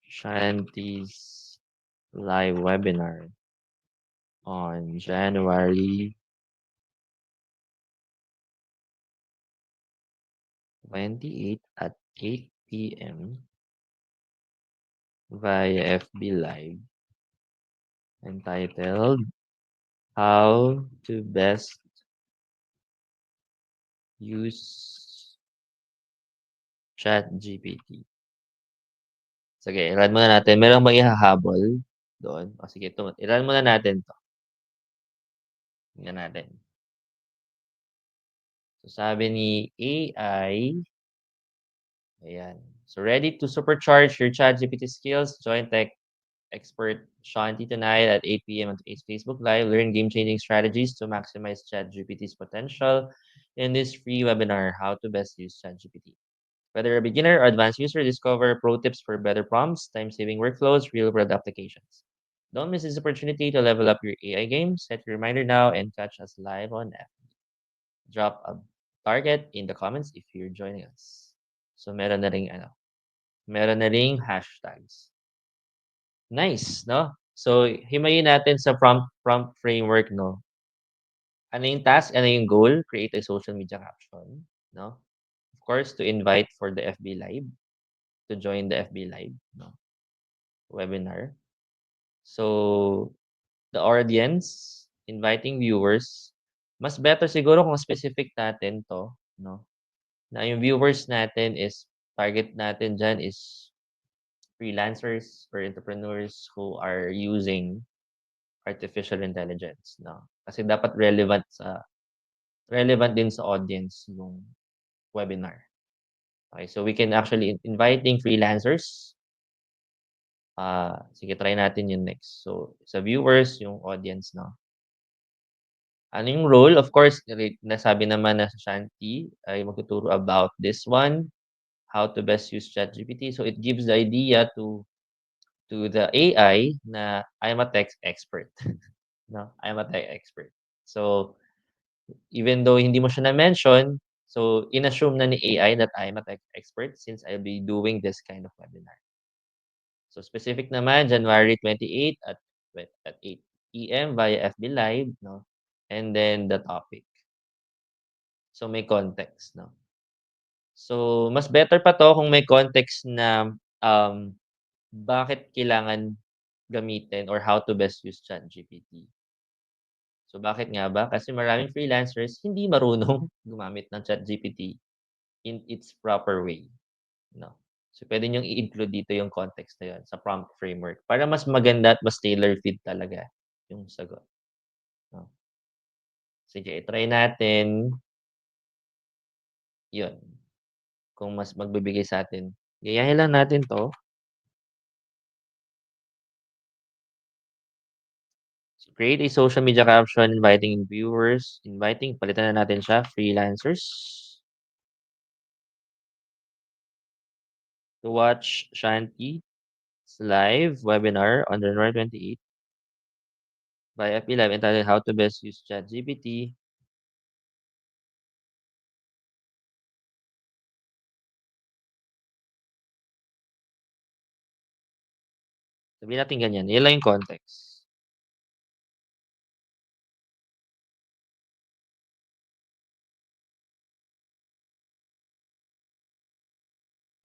Shanti's live webinar on January 28 at 8 PM via FB Live, entitled How to Best Use ChatGPT. Sige, i-run muna natin. Meron bang ihahabol doon? O sige, i-run muna natin 'to. Tingnan natin. So, sabi ni AI, ayan. So, ready to supercharge your ChatGPT skills? Join tech expert Shanti tonight at 8 PM on Facebook Live. Learn game-changing strategies to maximize ChatGPT's potential in this free webinar, How to Best Use ChatGPT. Whether a beginner or advanced user, discover pro tips for better prompts, time-saving workflows, real-world applications. Don't miss this opportunity to level up your AI game. Set your reminder now and catch us live on F. Drop a target in the comments if you're joining us. So meron na ring hashtags. Nice, no? So himayin natin sa prompt framework, no? Ano yung task, ano yung goal? Create a social media caption, 'no? Of course, to invite for the FB Live, to join the FB Live, 'no, webinar. So, the audience, inviting viewers, mas better siguro kung specific natin 'to, 'no, na yung viewers natin is target natin diyan is freelancers or entrepreneurs who are using artificial intelligence, 'no? Kasi dapat relevant din sa audience yung webinar. Okay, so we can actually inviting freelancers, sige try natin yun next. So, sa viewers, yung audience 'no. Ano yung role? Of course, nasabi naman na sa Shanti ay magtuturo about this one, how to best use ChatGPT. So, it gives the idea to the AI na I'm a tech expert, 'no, I'm a tech expert. So, even though hindi mo siya na-mention, so in-assume na ni AI that I'm a tech expert since I'll be doing this kind of webinar. So, specific naman January 28 at 8 PM via FB Live 'no, and then the topic. So, may context 'no. So, mas better pa 'to kung may context na, bakit kailangan gamitin or how to best use ChatGPT. So, bakit nga ba? Kasi maraming freelancers hindi marunong gumamit ng ChatGPT in its proper way, 'no. So, puwede niyong i-include dito yung context na yun sa prompt framework para mas maganda at mas tailor fit talaga yung sagot, 'no. Sige, i-try natin yun, kung mas magbibigay sa'tin. Gayahin lang natin 'to. Create a social media caption inviting viewers, palitan na natin siya, freelancers to watch Shanti's live webinar on January 28 by FB Live entitled "How to Best Use ChatGPT." Sabihin natin ganyan, yun lang yung context.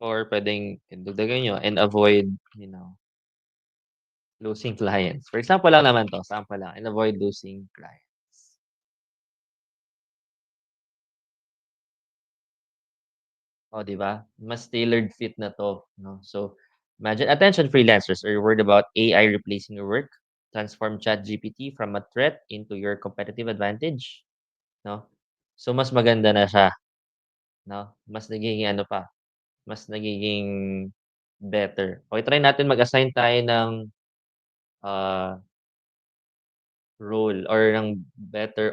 Or puwedeng dagdagan niyo and avoid, losing clients. For example lang naman 'to, sample lang, and avoid losing clients. Oh, 'di ba? Mas tailored fit na 'to, 'no? So, imagine attention freelancers, are you worried about AI replacing your work? Transform ChatGPT from a threat into your competitive advantage, 'no? So, mas maganda na siya, 'no? Mas nagiging ano pa, mas nagiging better. Okey, try natin mag-assign tayo ng, ah, role or ng better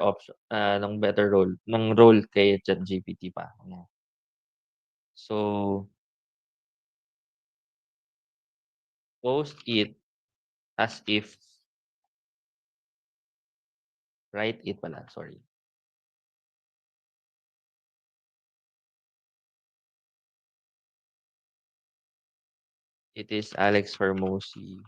role kay ChatGPT pa, 'no? So, post it as if write it pala, sorry. It is Alex Hormozi.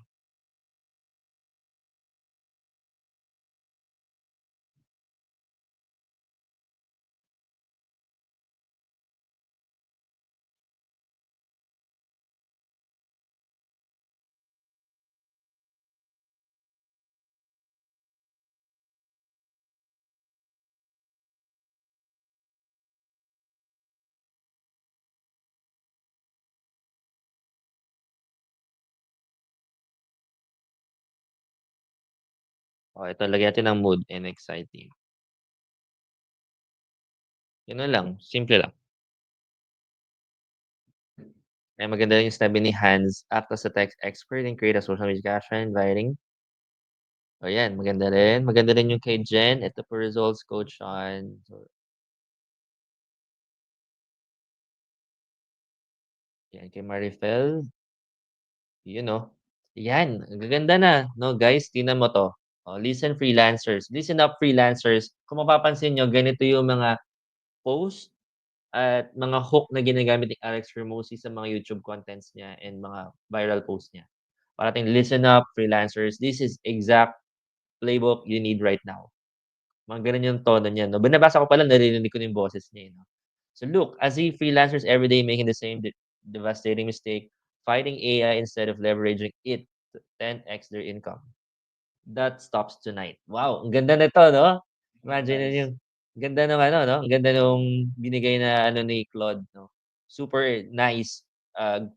Oh, ito lagyan natin ng mood and exciting. Yun na lang, simple lang. Ay maganda yung sinabi ni Hans, act as a tech expert and create a social media caption inviting. Oh, yan maganda rin. Maganda rin yung kay Jen, ito po results coach on so yan kay Marifel, yun, oh. Yan, ang gaganda na, 'no, guys tingnan mo 'to. Oh, listen up freelancers. Kung mapapansin niyo ganito yung mga post at mga hook na ginagamit ni Alex Hormozi sa mga YouTube contents niya and mga viral post niya. Parating, "Listen up freelancers, this is exact playbook you need right now." Mga gano'n yung tono niya 'no. Binabasa ko pa lang naririnig ko na yung boses niya, eh, 'no. So look, I see freelancers every day making the same devastating mistake, fighting AI instead of leveraging it to 10x their income. That stops tonight. Wow, ang ganda nito 'no? Imagine Nice. yung ganda ng ano 'no, ang ganda nung binigay na ano ni Claude 'no. Super nice,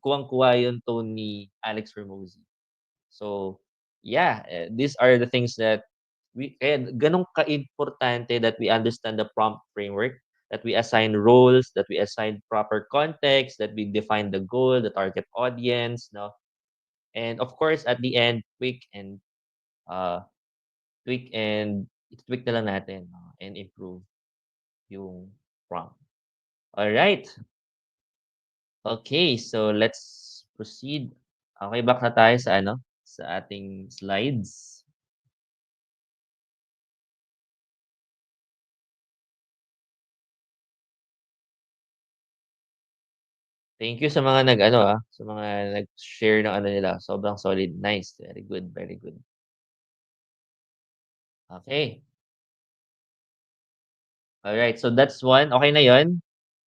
kuwang-kuwa yung tone ni Alex Hormozy. So, yeah, these are the things that kaya gano'n kaimportante that we understand the prompt framework, that we assign roles, that we assign proper context, that we define the goal, the target audience 'no, and of course at the end uh tweak and i-tweak na lang natin 'no, and improve yung prompt. Alright, okay, so let's proceed. Okay, back na tayo sa ano, sa ating slides. Thank you sa mga nag-ano, sa mga nag-share ng ano nila, sobrang solid, nice, very good, very good. Okay, alright, so that's one, okay na yun.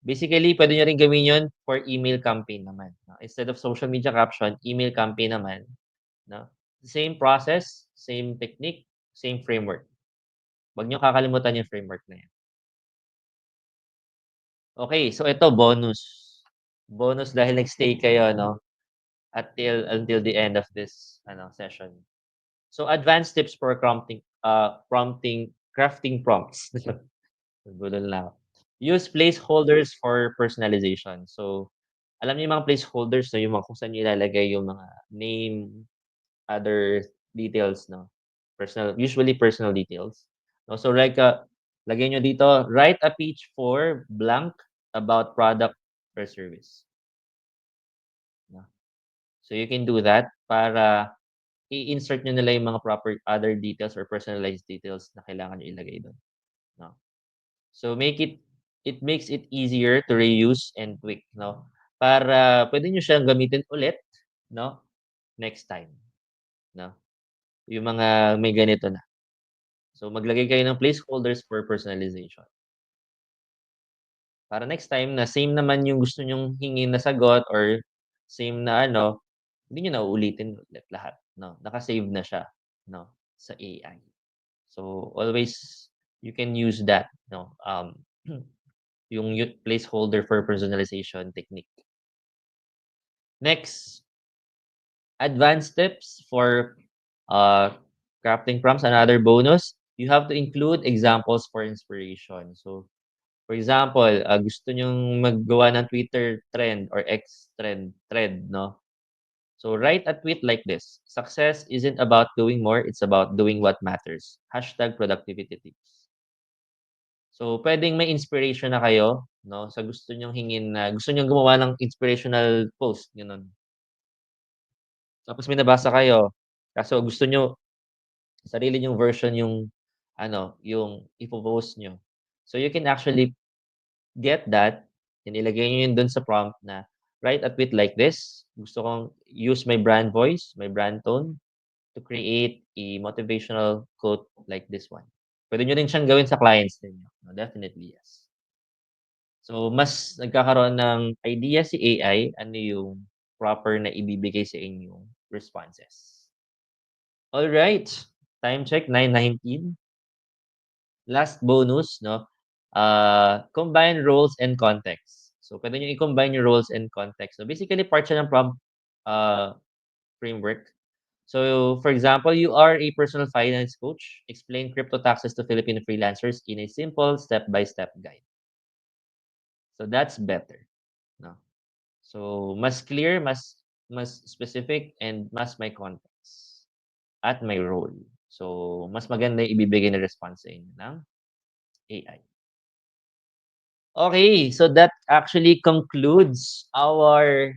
Basically, puwede niyo rin gawin yun for email campaign naman, 'no, instead of social media caption, email campaign naman, 'no. Same process, same technique, same framework. 'Wag niyong kakalimutan yung framework na yan. Okay, so ito bonus. Bonus dahil nag-stay kayo 'no, until the end of this ano, session. So advanced tips for crafting prompts. Nabudol na ako. Use placeholders for personalization. So, alam niyo yung mga placeholders 'no, yung mga kung saan niyo ilalagay yung mga name, other details 'no, usually personal details, 'no. So like, lagay niyo dito, "Write a pitch for blank about product or service." 'No. So you can do that para i-insert niyo na lang yung mga proper other details or personalized details na kailangan niyo ilagay dun, 'no. So it makes it easier to reuse and tweak 'no, para puwede niyo siyang gamitin ulit 'no, next time 'no, yung mga may ganito na. So maglagay kayo ng placeholders for personalization. Para next time na same naman yung gusto niyong hingin na sagot or same na ano, hindi niyo na uulitin ulit lahat 'no, naka-save na siya 'no, sa AI. So always you can use that 'no, yung placeholder for personalization technique. Next, advanced tips for uh, crafting prompts. Another bonus, you have to include examples for inspiration. So, for example, gusto nyong maggawa ng Twitter trend or X thread, no? So, write a tweet like this. Success isn't about doing more, it's about doing what matters. Hashtag productivity tips. So, puwedeng may inspiration na kayo, no, sa gusto niyong hingin na gusto niyong gumawa ng inspirational post, gano'n. Tapos may nabasa kayo, kaso gusto niyo sarili niyong version yung ano, yung ipo-post niyo. So, you can actually get that, and ilagay niyo yun dun sa prompt na, "Write a tweet like this. Gusto kong use my brand voice, my brand tone to create a motivational quote like this one." Puwede niyo rin siyang gawin sa clients ninyo. No, definitely, yes. So, mas nagkakaroon ng idea si AI, ano yung proper na ibibigay sa inyong responses. Alright, time check 9:19. Last bonus 'no, combine roles and context. So, puwede niyo i-combine yung roles and context. So, basically part siya ng prompt, uh, framework. So, for example, you are a personal finance coach. Explain crypto taxes to Filipino freelancers in a simple step-by-step guide. So, that's better 'no. So, mas clear, mas specific, and mas may context at may role. So, mas maganda yung ibibigay na response sa inyo ng AI. Okay, so that actually concludes our,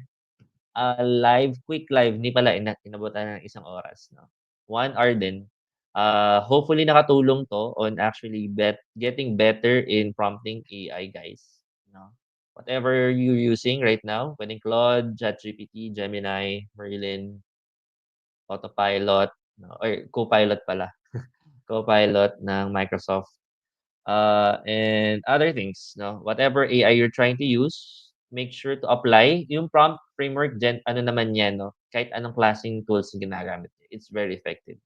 quick live. Hindi pala, inabutan ng isang oras 'no, 1 hour din. Hopefully nakatulong 'to on actually getting better in prompting AI guys, 'no. Whatever you're using right now, puwedeng Claude, ChatGPT, Gemini, Merlin, Autopilot 'no, or Copilot pala, Copilot ng Microsoft. and other things, no? Whatever AI you're trying to use, make sure to apply yung prompt framework gen ano naman yan, no? Kahit anong klaseng tools yung ginagamit niyo, it's very effective.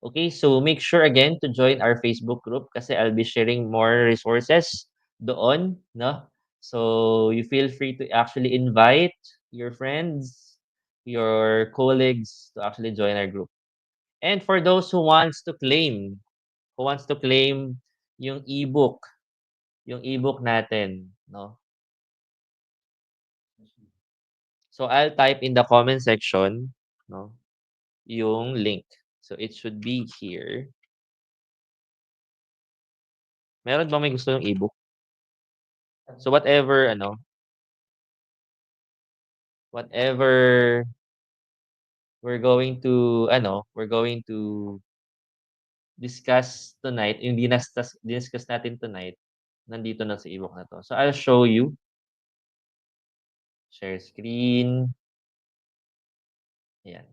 Okay, so make sure again to join our Facebook group kasi I'll be sharing more resources doon, no? So you feel free to actually invite your friends, your colleagues to actually join our group. And for those who wants to claim yung ebook, yung ebook natin, no? So I'll type in the comment section, no, yung link. So it should be here. Meron ba may gusto yung ebook? So whatever we're going to discuss tonight, yung diniscuss natin tonight, nandito na sa ebook na 'to. So I'll show you, share screen, ayan.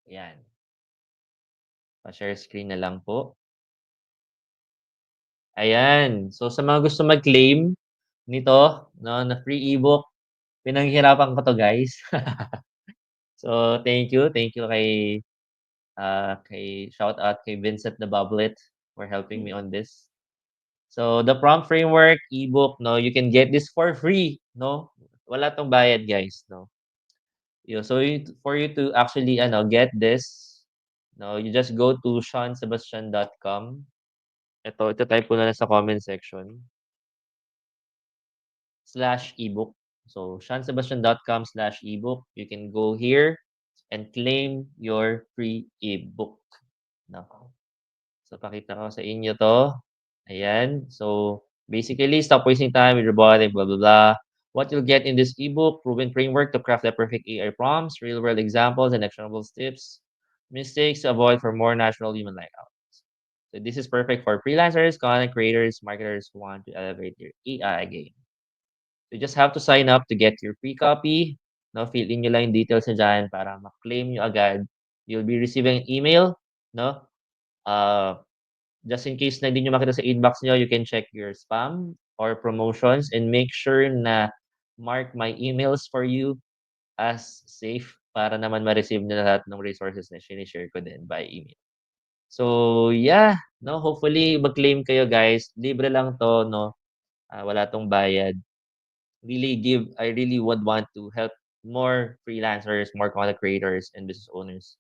Ayan, pa-share screen na lang po. Ayan, so sa mga gusto mag-claim nito 'no, na free ebook, pinaghirapan ko 'to guys. So thank you kay shout out kay Vincent the Bubblet for helping me on this. So the prompt framework ebook, no, you can get this for free, no? Wala 'tong bayad guys, no? So for you to actually get this, no, you just go to seansebastian.com. Ito type ko na lang sa comment section, /ebook. So seansebastian.com/ebook. You can go here and claim your free ebook, no? So pakita ko sa inyo 'to. Ayan. So, basically, stop wasting time with robotic, blah, blah, blah. What you'll get in this ebook, proven framework to craft the perfect AI prompts, real-world examples, and actionable tips, mistakes to avoid for more natural human-like outcomes. So this is perfect for freelancers, content creators, marketers who want to elevate their AI game. So you just have to sign up to get your free copy. No, fill in nyo lang yung details nyo dyan para ma-claim nyo agad. You'll be receiving an email, no? Uh, Just in case na hindi niyo makita sa inbox niyo, you can check your spam or promotions and make sure na mark my emails for you as safe para naman ma-receive niyo lahat ng resources na shine-share ko din by email. So, yeah, no, hopefully mag-claim kayo guys. Libre lang 'to, no, wala 'tong bayad. I really would want to help more freelancers, more content creators, and business owners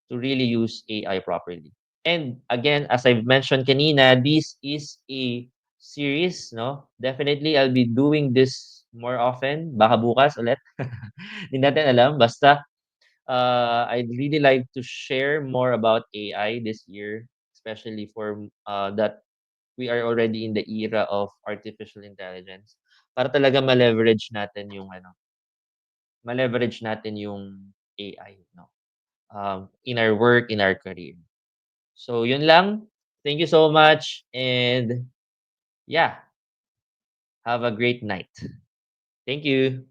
to really use AI properly. And again, as I've mentioned kanina, this is a series, no? Definitely, I'll be doing this more often. Baka bukas ulit. Hindi natin alam. Basta, I'd really like to share more about AI this year, especially for that we are already in the era of artificial intelligence. Para talaga ma-leverage natin yung AI, no? In our work, in our career. So yun lang. Thank you so much and yeah, have a great night. Thank you.